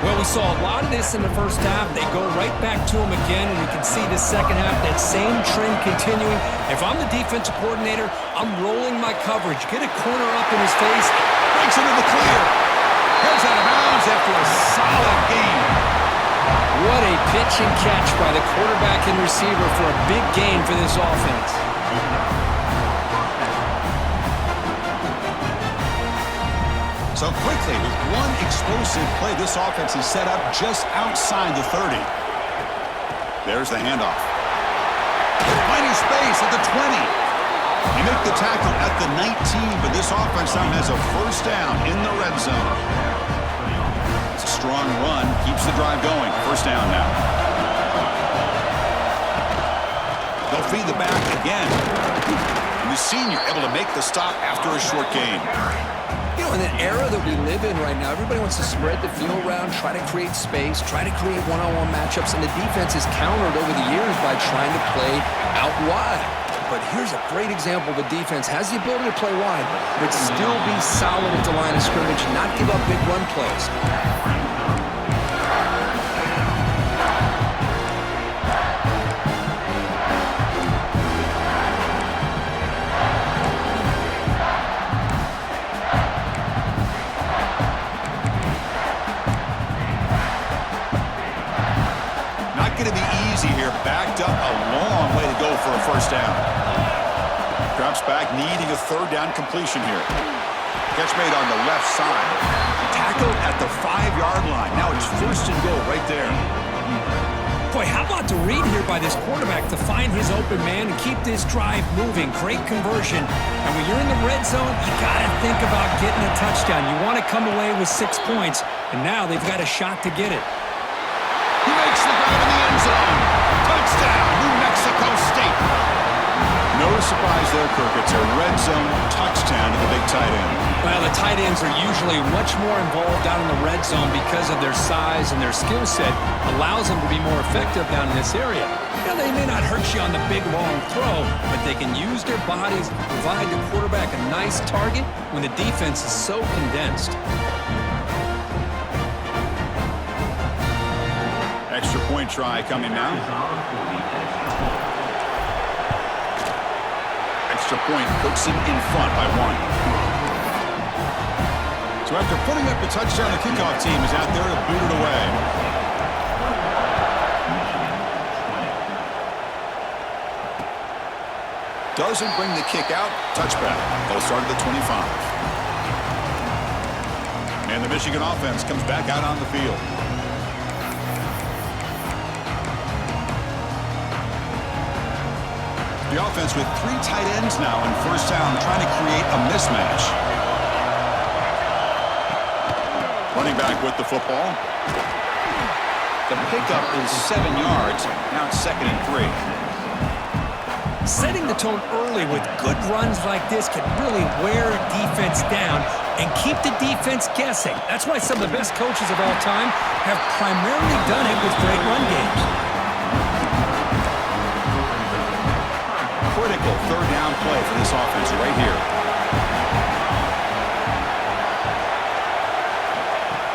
Well, we saw a lot of this in the first half. They go right back to him again, and we can see the second half, that same trend continuing. If I'm the defensive coordinator, I'm rolling my coverage. Get a corner up in his face. Breaks into the clear. Heads out of bounds after a solid gain. What a pitch and catch by the quarterback and receiver for a big gain for this offense. So quickly, with one explosive play, this offense is set up just outside the 30. There's the handoff. Finding space at the 20. They make the tackle at the 19, but this offense now has a first down in the red zone. It's a strong run, keeps the drive going. First down now. They'll feed the back again. And the senior able to make the stop after a short gain. You know, in the era that we live in right now, everybody wants to spread the field around, try to create space, try to create one-on-one matchups, and the defense is countered over the years by trying to play out wide. But here's a great example. The defense has the ability to play wide, but still be solid at the line of scrimmage, not give up big run plays. Going to be easy here. Backed up a long way to go for a first down. Drops back, needing a third down completion here. Catch made on the left side. Tackled at the 5-yard line. Now it's first and goal right there. Boy, how about the read here by this quarterback to find his open man and keep this drive moving. Great conversion. And when you're in the red zone, you got to think about getting a touchdown. You want to come away with 6 points, and now they've got a shot to get it. He makes the grab in the end zone. Touchdown, New Mexico State. No surprise there, Kirk. It's a red zone touchdown to the big tight end. Well, the tight ends are usually much more involved down in the red zone because of their size and their skill set allows them to be more effective down in this area. Now, they may not hurt you on the big, long throw, but they can use their bodies to provide the quarterback a nice target when the defense is so condensed. Extra point try coming now. Extra point puts him in front by 1. So after putting up the touchdown, the kickoff team is out there to boot it away. Doesn't bring the kick out. Touchback. They'll start at the 25. And the Michigan offense comes back out on the field. The offense with 3 tight ends now in first down, trying to create a mismatch. Running back with the football. The pickup is 7 yards. Now it's 2nd and 3. Setting the tone early with good runs like this can really wear a defense down and keep the defense guessing. That's why some of the best coaches of all time have primarily done it with great run games. Critical third down play for this offense right here.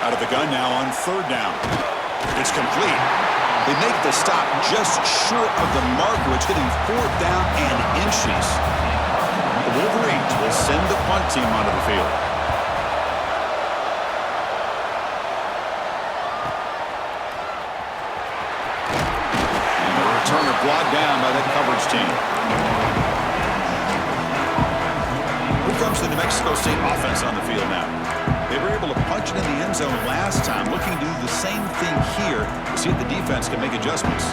Out of the gun now on third down. It's complete. They make the stop just short of the marker. It's getting 4th down and inches. The Wolverines will send the punt team onto the field. And the returner brought down by that coverage team. Here comes the New Mexico State offense on the field now. They were able to punch marching in the end zone last time, looking to do the same thing here to see if the defense can make adjustments.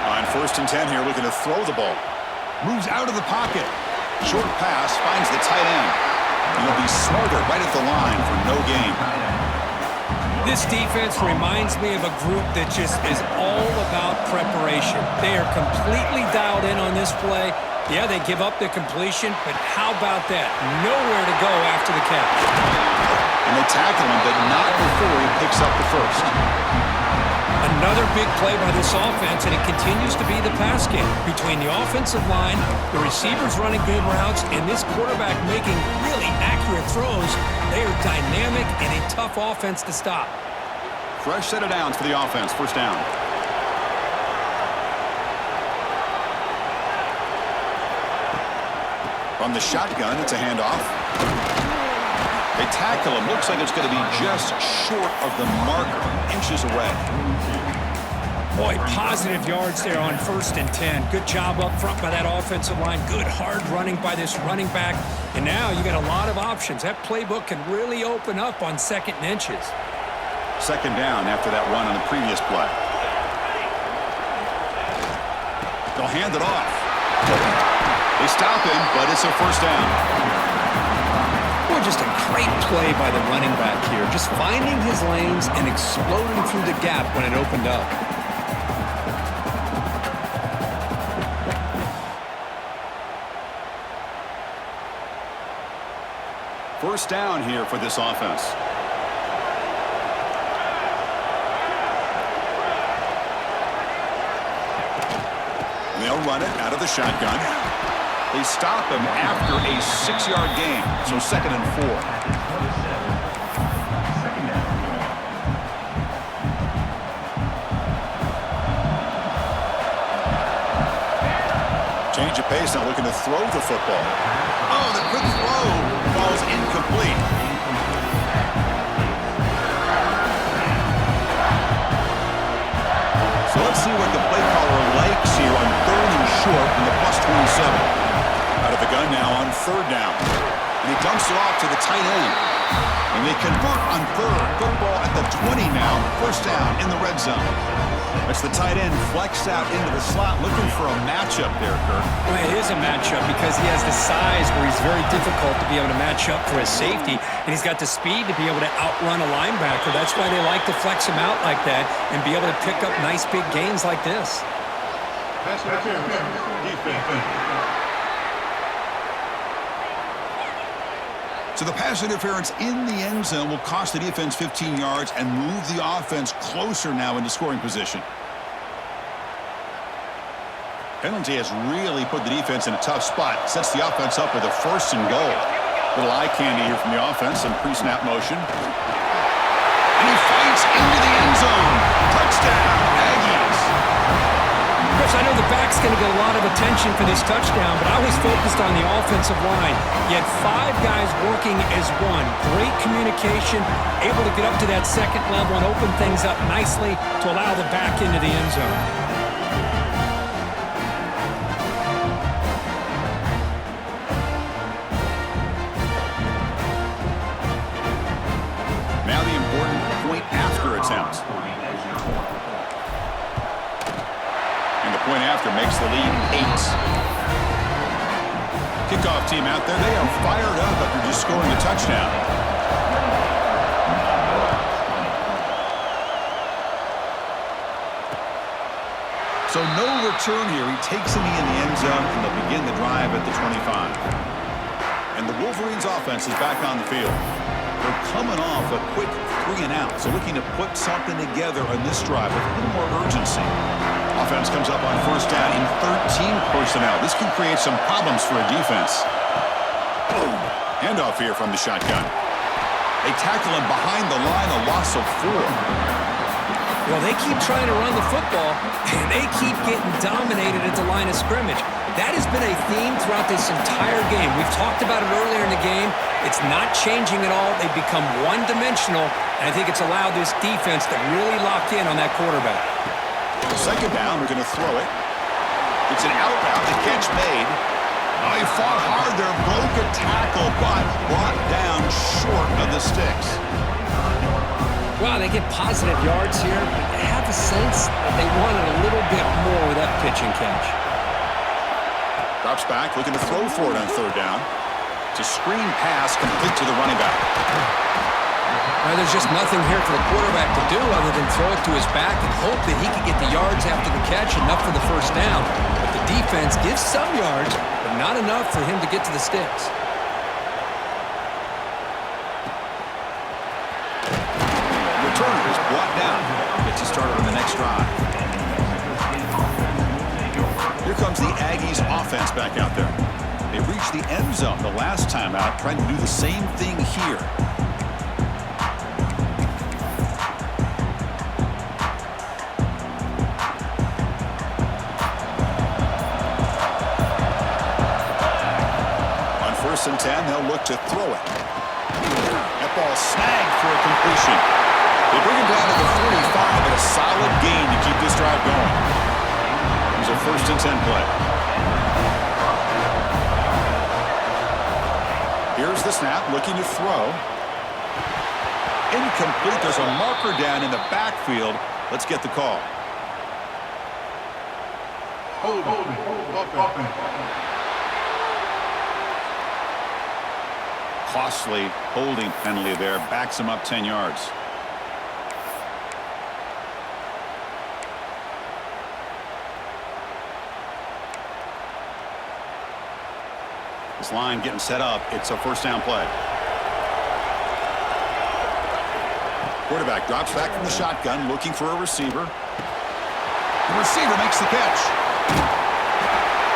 On 1st and 10 here, looking to throw the ball. Moves out of the pocket. Short pass, finds the tight end. He'll be smarter right at the line for no gain. This defense reminds me of a group that just is all about preparation. They are completely dialed in on this play. Yeah, they give up the completion, but how about that? Nowhere to go after the catch. And they tackle him, but not before he picks up the first. Another big play by this offense, and it continues to be the pass game. Between the offensive line, the receivers running good routes, and this quarterback making really accurate throws, they are dynamic and a tough offense to stop. Fresh set of downs for the offense. 1st down. From the shotgun, it's a handoff. They tackle him. Looks like it's going to be just short of the marker, inches away. Boy, positive yards there on 1st and 10. Good job up front by that offensive line. Good hard running by this running back. And now you got a lot of options. That playbook can really open up on 2nd and inches. 2nd down after that run on the previous play. They'll hand it off. They stop him, but it's a 1st down. Boy, just a great play by the running back here. Just finding his lanes and exploding through the gap when it opened up. First down here for this offense. They'll run it out of the shotgun. They stop him after a 6-yard gain, so 2nd and 4. Change of pace, now looking to throw the football. Oh, the quick throw falls incomplete. So let's see what the play caller likes here on 3rd and short in the +27. Out of the gun now on 3rd down. And he dumps it off to the tight end. And they convert on 3rd. Football at the 20 now. 1st down in the red zone. That's the tight end flexed out into the slot, looking for a matchup there, Kirk. Well, it is a matchup because he has the size where he's very difficult to be able to match up for his safety, and he's got the speed to be able to outrun a linebacker. That's why they like to flex him out like that and be able to pick up nice big gains like this. Pass interference. Defense. So the pass interference in the end zone will cost the defense 15 yards and move the offense closer now into scoring position. Penalty has really put the defense in a tough spot. Sets the offense up with a 1st and goal. Little eye candy here from the offense. Some pre-snap motion. And he fights into the end zone. Touchdown, Aggies. Chris, I know the back's going to get a lot of attention for this touchdown, but I was focused on the offensive line. You had 5 guys working as one. Great communication, able to get up to that 2nd level and open things up nicely to allow the back into the end zone. Now the important point after attempt. Point after makes the lead 8. Kickoff team out there. They are fired up after just scoring a touchdown. So no return here. He takes a knee in the end zone, and they'll begin the drive at the 25. And the Wolverines offense is back on the field. They're coming off a quick 3 and out, so looking to put something together on this drive with a little more urgency. Offense comes up on 1st down in 13 personnel. This can create some problems for a defense. Boom. Handoff here from the shotgun. They tackle him behind the line, a loss of 4. Well, they keep trying to run the football, and they keep getting dominated at the line of scrimmage. That has been a theme throughout this entire game. We've talked about it earlier in the game. It's not changing at all. They've become one-dimensional, and I think it's allowed this defense to really lock in on that quarterback. 2nd down, we're going to throw it. It's an out route. The catch made. Oh, he fought hard there. Broke a tackle, but brought down short of the sticks. Wow, they get positive yards here. I have a sense that they wanted a little bit more with that pitch and catch. Drops back, looking to throw for it on third down. It's a screen pass complete to the running back. Well, there's just nothing here for the quarterback to do other than throw it to his back and hope that he can get the yards after the catch, enough for the first down. But the defense gives some yards, but not enough for him to get to the sticks. Returner is brought down. Gets you started on the next drive. Here comes the Aggies offense back out there. They reached the end zone the last time out, trying to do the same thing here. On 1st and 10, they'll look to throw it. That ball snagged for a completion. They bring him down to the 45, but a solid gain to keep this drive going. Here's a 1st and 10 play. Here's the snap, looking to throw. Incomplete. There's a marker down in the backfield. Let's get the call. Hold. Costly holding penalty there. Backs him up 10 yards. This line getting set up. It's a 1st down play. Quarterback drops back from the shotgun, looking for a receiver. The receiver makes the catch.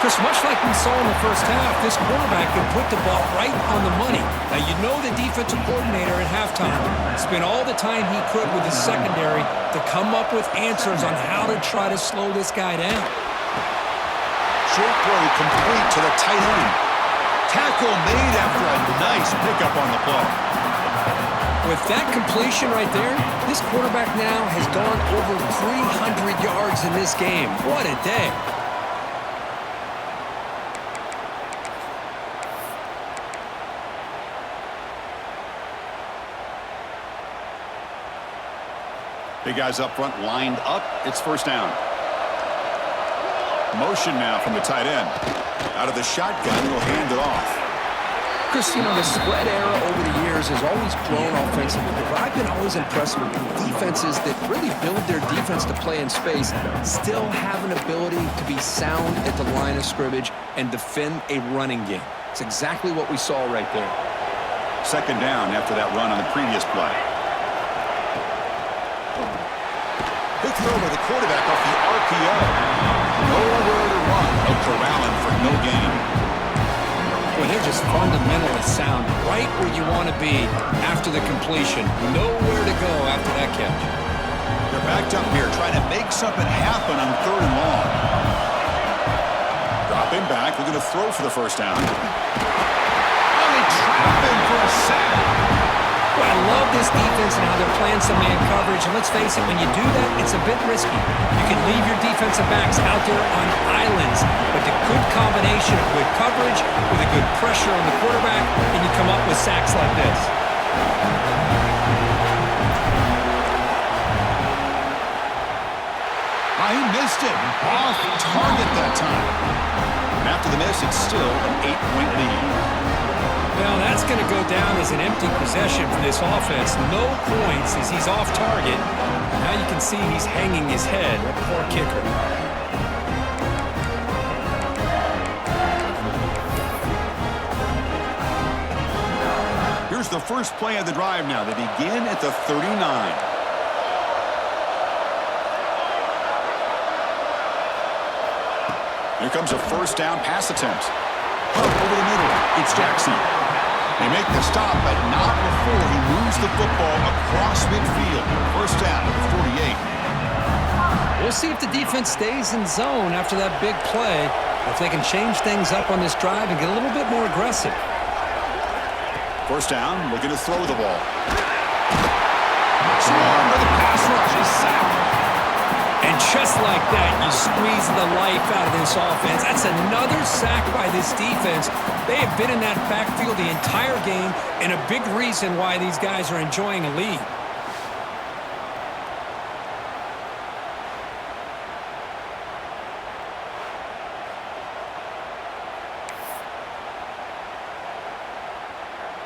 Chris, much like we saw in the first half, this quarterback can put the ball right on the money. Now, you know the defensive coordinator at halftime spent all the time he could with his secondary to come up with answers on how to try to slow this guy down. Short throw complete to the tight end. Tackle made after a nice pickup on the play. With that completion right there, this quarterback now has gone over 300 yards in this game. What a day. Big guys up front lined up. It's 1st down. Motion now from the tight end. Out of the shotgun, he'll hand it off. Chris, you know, the spread era over the years has always grown offensively, but I've been always impressed with defenses that really build their defense to play in space, still have an ability to be sound at the line of scrimmage and defend a running game. It's exactly what we saw right there. 2nd down after that run on the previous play. Quick throw by the quarterback off the RPO. Nowhere to run. They'll corral him for no gain. Well, they're just fundamentally sound, right where you want to be after the completion. Nowhere to go after that catch. They're backed up here trying to make something happen on 3rd and long. Dropping back. We're going to throw for the 1st down. Oh, they trap him for a sack. Well, I love this defense and how they're playing some man coverage. And let's face it, when you do that, it's a bit risky. You can leave your defensive backs out there on islands, but the good combination of good coverage with a good pressure on the quarterback, and you come up with sacks like this. He missed it. Off target that time. And after the miss, it's still an 8-point lead. Well, that's going to go down as an empty possession for this offense. No points as he's off target. Now you can see he's hanging his head. A poor kicker. Here's the first play of the drive now. They begin at the 39. Here comes a 1st down pass attempt. Up over the middle. It's Jackson. They make the stop, but not before he moves the football across midfield. 1st down at the 48. We'll see if the defense stays in zone after that big play, if they can change things up on this drive and get a little bit more aggressive. 1st down, looking to throw the ball. Swarmed by the pass rush is sacked. And just like that, you squeeze the life out of this offense. That's another sack by this defense. They have been in that backfield the entire game, and a big reason why these guys are enjoying a lead.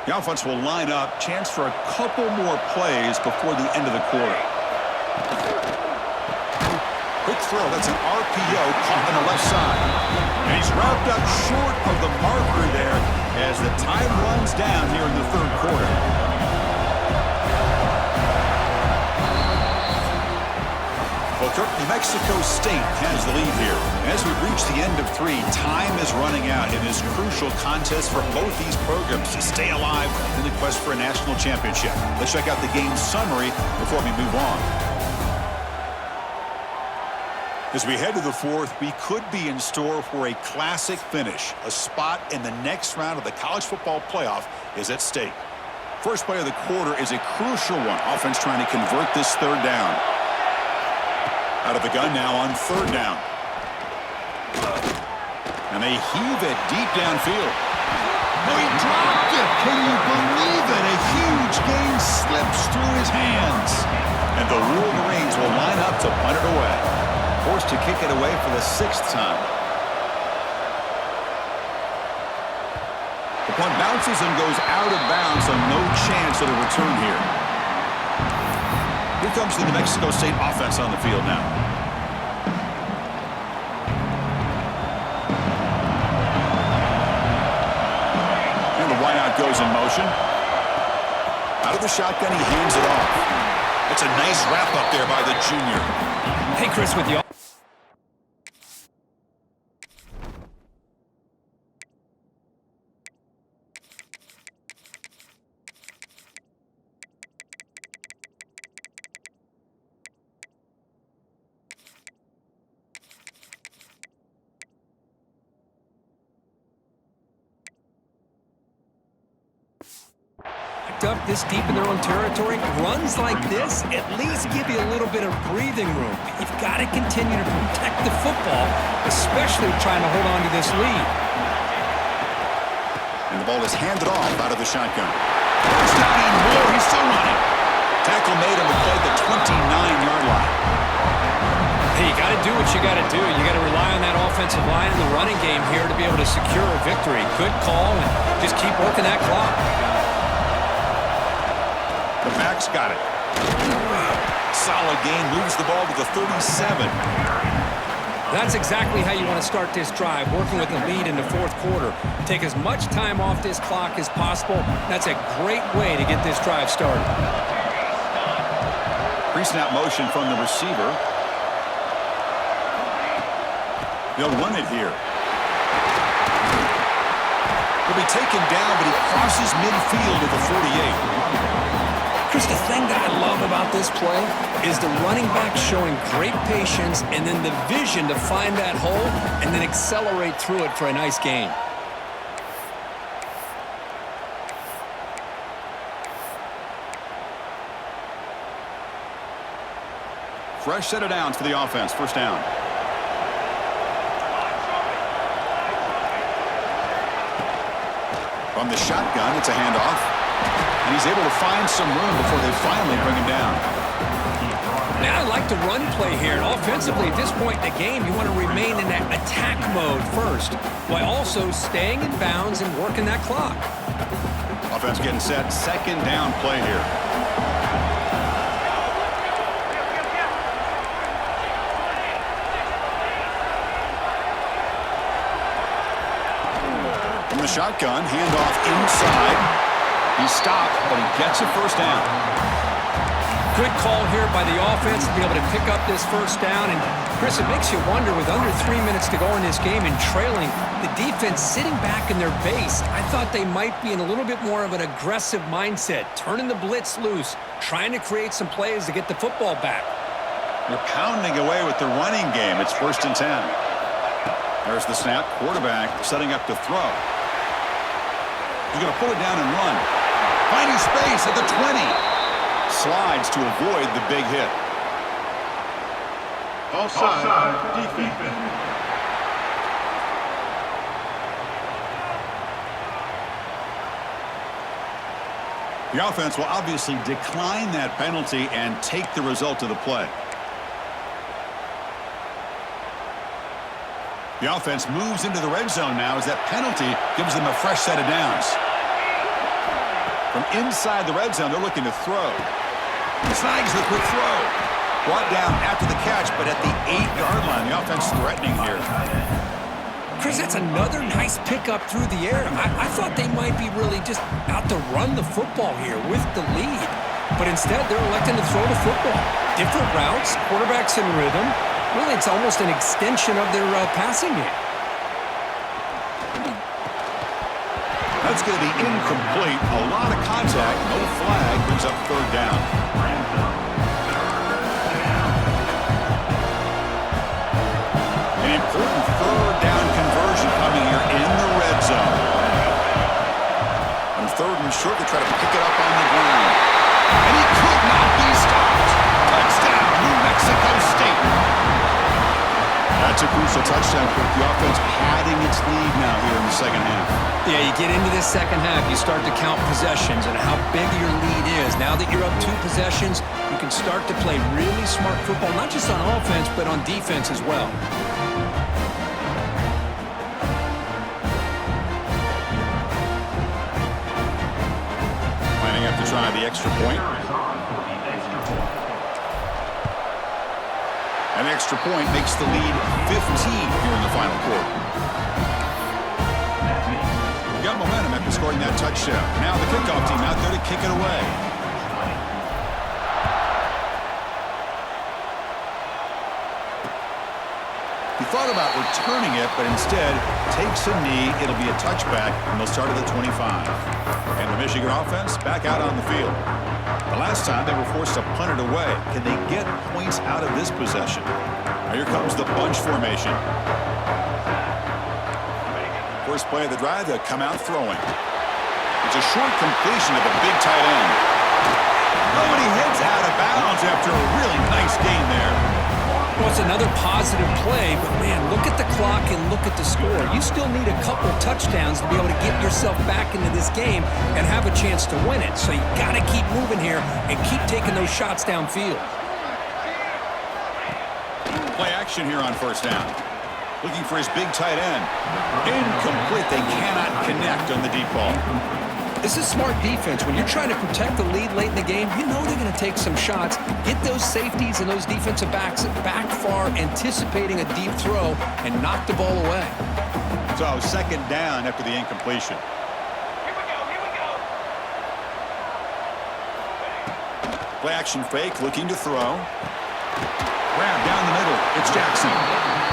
The offense will line up. Chance for a couple more plays before the end of the quarter. Quick throw. That's an RPO caught on the left side. And he's wrapped up short of the marker there as the time runs down here in the third quarter. New Mexico State has the lead here. As we reach the end of 3, time is running out in this crucial contest for both these programs to stay alive in the quest for a national championship. Let's check out the game summary before we move on. As we head to the 4th, we could be in store for a classic finish. A spot in the next round of the college football playoff is at stake. First play of the quarter is a crucial one. Offense trying to convert this third down. Out of the gun now on third down. And they heave it deep downfield. Oh, he dropped it. Can you believe it? A huge gain slips through his hands. And the Wolverines will line up to punt it away. Forced to kick it away for the 6th time. The punt bounces and goes out of bounds, so no chance of a return here. Here comes the New Mexico State offense on the field now. And the wideout goes in motion. Out of the shotgun, he hands it off. It's a nice wrap up there by the junior. Hey, Chris, with you. Up this deep in their own territory, runs like this at least give you a little bit of breathing room. You've got to continue to protect the football, especially trying to hold on to this lead. And the ball is handed off out of the shotgun. It's not anymore. He's still running. Tackle made on the play at the 29-yard line. Hey, you got to do what you got to do. You got to rely on that offensive line in the running game here to be able to secure a victory. Good call, and just keep working that clock. The back's got it. Solid gain, moves the ball to the 37. That's exactly how you want to start this drive, working with the lead in the 4th quarter. Take as much time off this clock as possible. That's a great way to get this drive started. Pre-snap motion from the receiver. They'll run it here. He'll be taken down, but he crosses midfield at the 48. Chris, the thing that I love about this play is the running back showing great patience and then the vision to find that hole and then accelerate through it for a nice gain. Fresh set of downs for the offense. First down. From the shotgun, it's a handoff. And he's able to find some room before they finally bring him down. Now I like the run play here. And offensively, at this point in the game, you want to remain in that attack mode first, while also staying in bounds and working that clock. Offense getting set. Second down play here. From the shotgun, handoff inside. He's stopped, but he gets a first down. Good call here by the offense to be able to pick up this first down. And, Chris, it makes you wonder, with under 3 minutes to go in this game and trailing, the defense sitting back in their base, I thought they might be in a little bit more of an aggressive mindset, turning the blitz loose, trying to create some plays to get the football back. They're pounding away with the running game. It's 1st and 10. There's the snap. Quarterback setting up to throw. He's going to pull it down and run. Finding space at the 20. Slides to avoid the big hit. Offside. Defense. The offense will obviously decline that penalty and take the result of the play. The offense moves into the red zone now as that penalty gives them a fresh set of downs. From inside the red zone, they're looking to throw. Snags the quick throw. Brought down after the catch, but at the 8-yard line, the offense threatening here. Chris, that's another nice pickup through the air. I thought they might be really just out to run the football here with the lead. But instead, they're electing to throw the football. Different routes, quarterbacks in rhythm. Really, it's almost an extension of their passing game. That's going to be incomplete. A lot of contact. No flag. Brings up third down. An important third down conversion coming here in the red zone. On third and short, they try to pick it up on the ground. And he could not be stopped. Touchdown, New Mexico State. That's a crucial touchdown. The offense padding its lead now here in the second half. Yeah, you get into this second half, you start to count possessions and how big your lead is. Now that you're up 2 possessions, you can start to play really smart football, not just on offense, but on defense as well. Planning up to try the extra point. An extra point makes the lead 15 here in the final quarter. Got momentum after scoring that touchdown. Now the kickoff team out there to kick it away. He thought about returning it, but instead takes a knee. It'll be a touchback, and they'll start at the 25. And the Michigan offense back out on the field. The last time they were forced to punt it away. Can they get points out of this possession? Now here comes the bunch formation. First play of the drive, they'll come out throwing. It's a short completion of the big tight end. Nobody heads out of bounds after a really nice gain there. Well, it's another positive play, but man, look at the clock and look at the score. You still need a couple touchdowns to be able to get yourself back into this game and have a chance to win it. So you got to keep moving here and keep taking those shots downfield. Play action here on first down. Looking for his big tight end. Incomplete. They cannot connect on the deep ball. This is smart defense. When you're trying to protect the lead late in the game, you know they're going to take some shots, get those safeties and those defensive backs back far, anticipating a deep throw, and knock the ball away. So second down after the incompletion. Here we go. Play action fake, looking to throw. Grab down the middle. It's Jackson.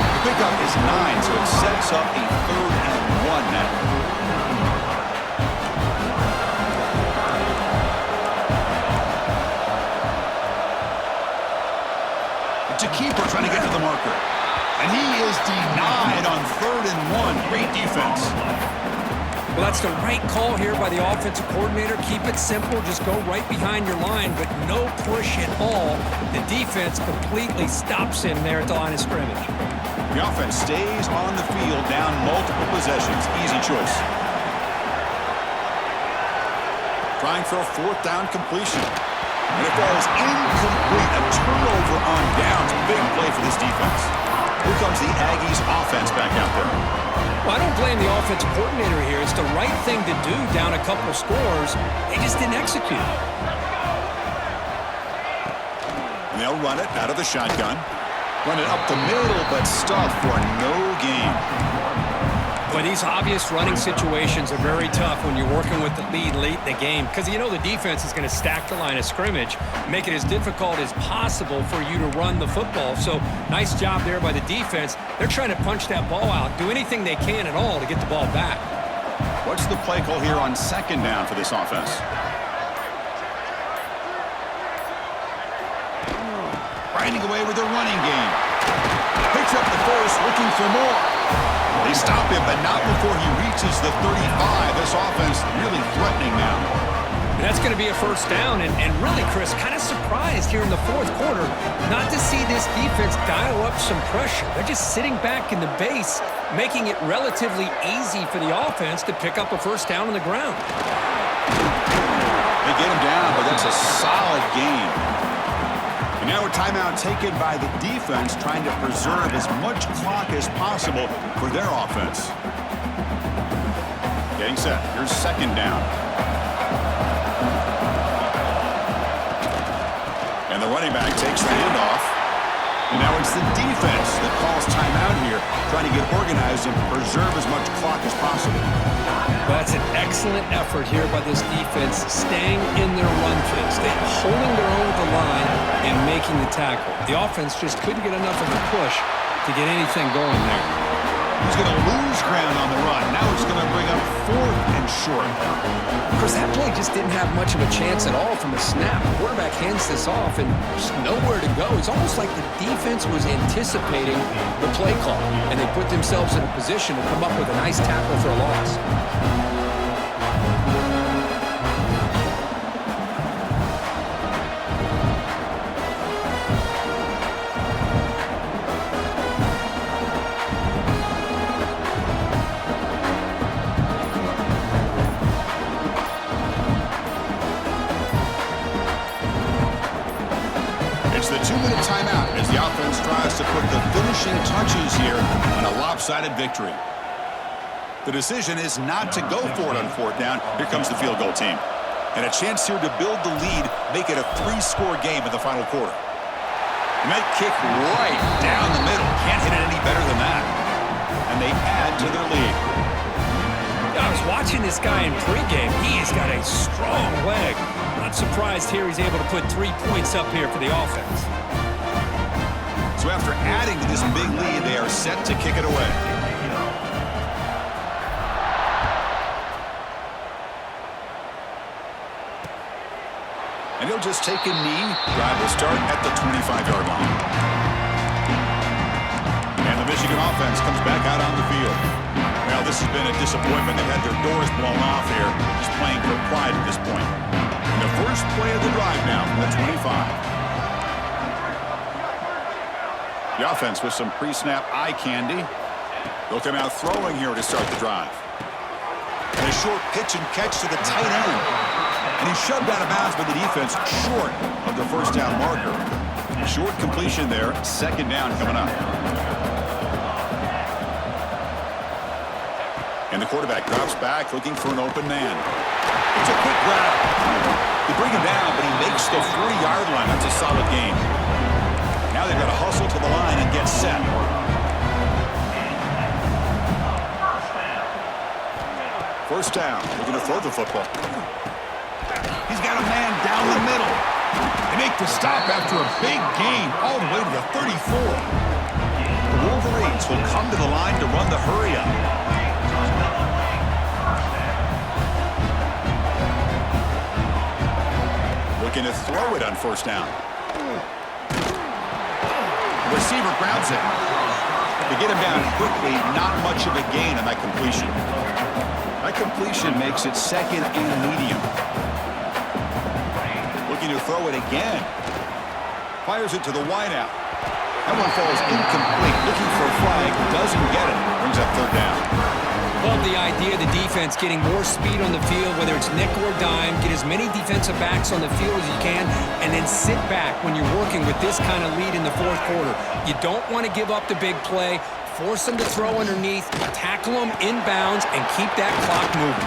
The pickup is 9, so it sets up a 3rd and 1 now. It's a keeper trying to get to the marker. And he is denied on 3rd and 1. Great defense. Well, that's the right call here by the offensive coordinator. Keep it simple. Just go right behind your line, but no push at all. The defense completely stops him there at the line of scrimmage. The offense stays on the field, down multiple possessions. Easy choice. Trying for a 4th down completion. And it falls incomplete. A turnover on downs. Big play for this defense. Here comes the Aggies offense back out there. Well, I don't blame the offensive coordinator here. It's the right thing to do down a couple scores. They just didn't execute. And they'll run it out of the shotgun. Run it up the middle, but stuff for no gain. But these obvious running situations are very tough when you're working with the lead late in the game, because you know the defense is going to stack the line of scrimmage, make it as difficult as possible for you to run the football. So nice job there by the defense. They're trying to punch that ball out, do anything they can at all to get the ball back. What's the play call here on 2nd down for this offense? Grinding away with their running game. Picks up the first, looking for more. They stop him, but not before he reaches the 35. This offense really threatening now. And that's going to be a first down. And really, Chris, kind of surprised here in the fourth quarter not to see this defense dial up some pressure. They're just sitting back in the base, making it relatively easy for the offense to pick up a first down on the ground. They get him down, but that's a solid gain. And now a timeout taken by the defense, trying to preserve as much clock as possible for their offense. Getting set. Here's second down. And the running back takes the handoff. And now it's the defense that calls timeout here, trying to get organized and preserve as much clock as possible. That's an excellent effort here by this defense, staying in their run fits. They're holding their own at the line and making the tackle. The offense just couldn't get enough of a push to get anything going there. He's going to lose ground on the run. Now he's going to bring up fourth and short. Chris, that play just didn't have much of a chance at all from the snap. The quarterback hands this off and just nowhere to go. It's almost like the defense was anticipating the play call, and they put themselves in a position to come up with a nice tackle for a loss. The 2-minute timeout as the offense tries to put the finishing touches here on a lopsided victory. The decision is not to go for it on fourth down. Here comes the field goal team. And a chance here to build the lead, make it a 3-score game in the final quarter. And that kick right down the middle. Can't hit it any better than that. And they add to their lead. I was watching this guy in pregame. He has got a strong leg. Not surprised here he's able to put 3 points up here for the offense. So after adding to this big lead, they are set to kick it away. And he'll just take a knee. Drive will start at the 25-yard line. And the Michigan offense comes back out on the field. Well, this has been a disappointment. They've had their doors blown off here, just playing for pride at this point. And the first play of the drive now from the 25. The offense with some pre-snap eye candy. They'll come out throwing here to start the drive. And a short pitch and catch to the tight end. And he's shoved out of bounds by the defense short of the first down marker. Short completion there. Second down coming up. And the quarterback drops back looking for an open man. It's a quick grab. They bring him down, but he makes the 40-yard line. That's a solid game. Now they've got to hustle to the line and get set. First down. They're going to throw the football. He's got a man down the middle. They make the stop after a big gain all the way to the 34. The Wolverines will come to the line to run the hurry-up. Looking to throw it on first down. The receiver grabs it. They get him down quickly. Not much of a gain on that completion. That completion makes it second and medium. Looking to throw it again. Fires it to the wideout. That one falls incomplete. Looking for a flag. Doesn't get it. Brings up third down. Love the idea of the defense getting more speed on the field, whether it's nickel or dime, get as many defensive backs on the field as you can, and then sit back when you're working with this kind of lead in the fourth quarter. You don't want to give up the big play, force them to throw underneath, tackle them inbounds, and keep that clock moving.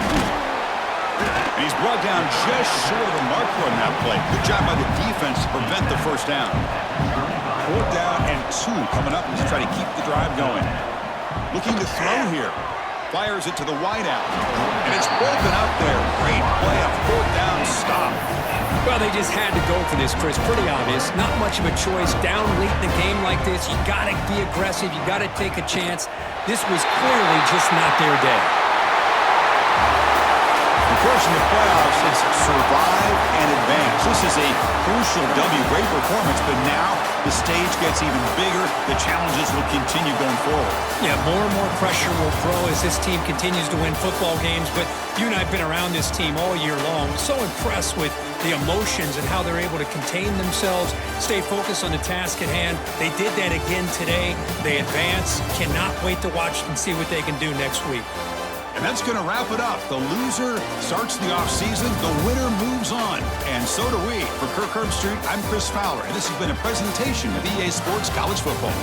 And he's brought down just short of the marker on that play. Good job by the defense to prevent the first down. Fourth down and 2 coming up as they try to keep the drive going. Looking to throw here. Fires it to the wideout. And it's broken up there. Great play, a fourth down stop. Well, they just had to go for this, Chris. Pretty obvious. Not much of a choice. Down late in the game like this, you got to be aggressive. You got to take a chance. This was clearly just not their day. The course, in the playoffs, it's survive and advance. This is a crucial W. Great performance, but now the stage gets even bigger. The challenges will continue going forward. Yeah, more and more pressure will grow as this team continues to win football games. But you and I have been around this team all year long. So impressed with the emotions and how they're able to contain themselves, stay focused on the task at hand. They did that again today. They advance. Cannot wait to watch and see what they can do next week. And that's going to wrap it up. The loser starts the offseason. The winner moves on. And so do we. For Kirk Herbstreit, I'm Chris Fowler, and this has been a presentation of EA Sports College Football.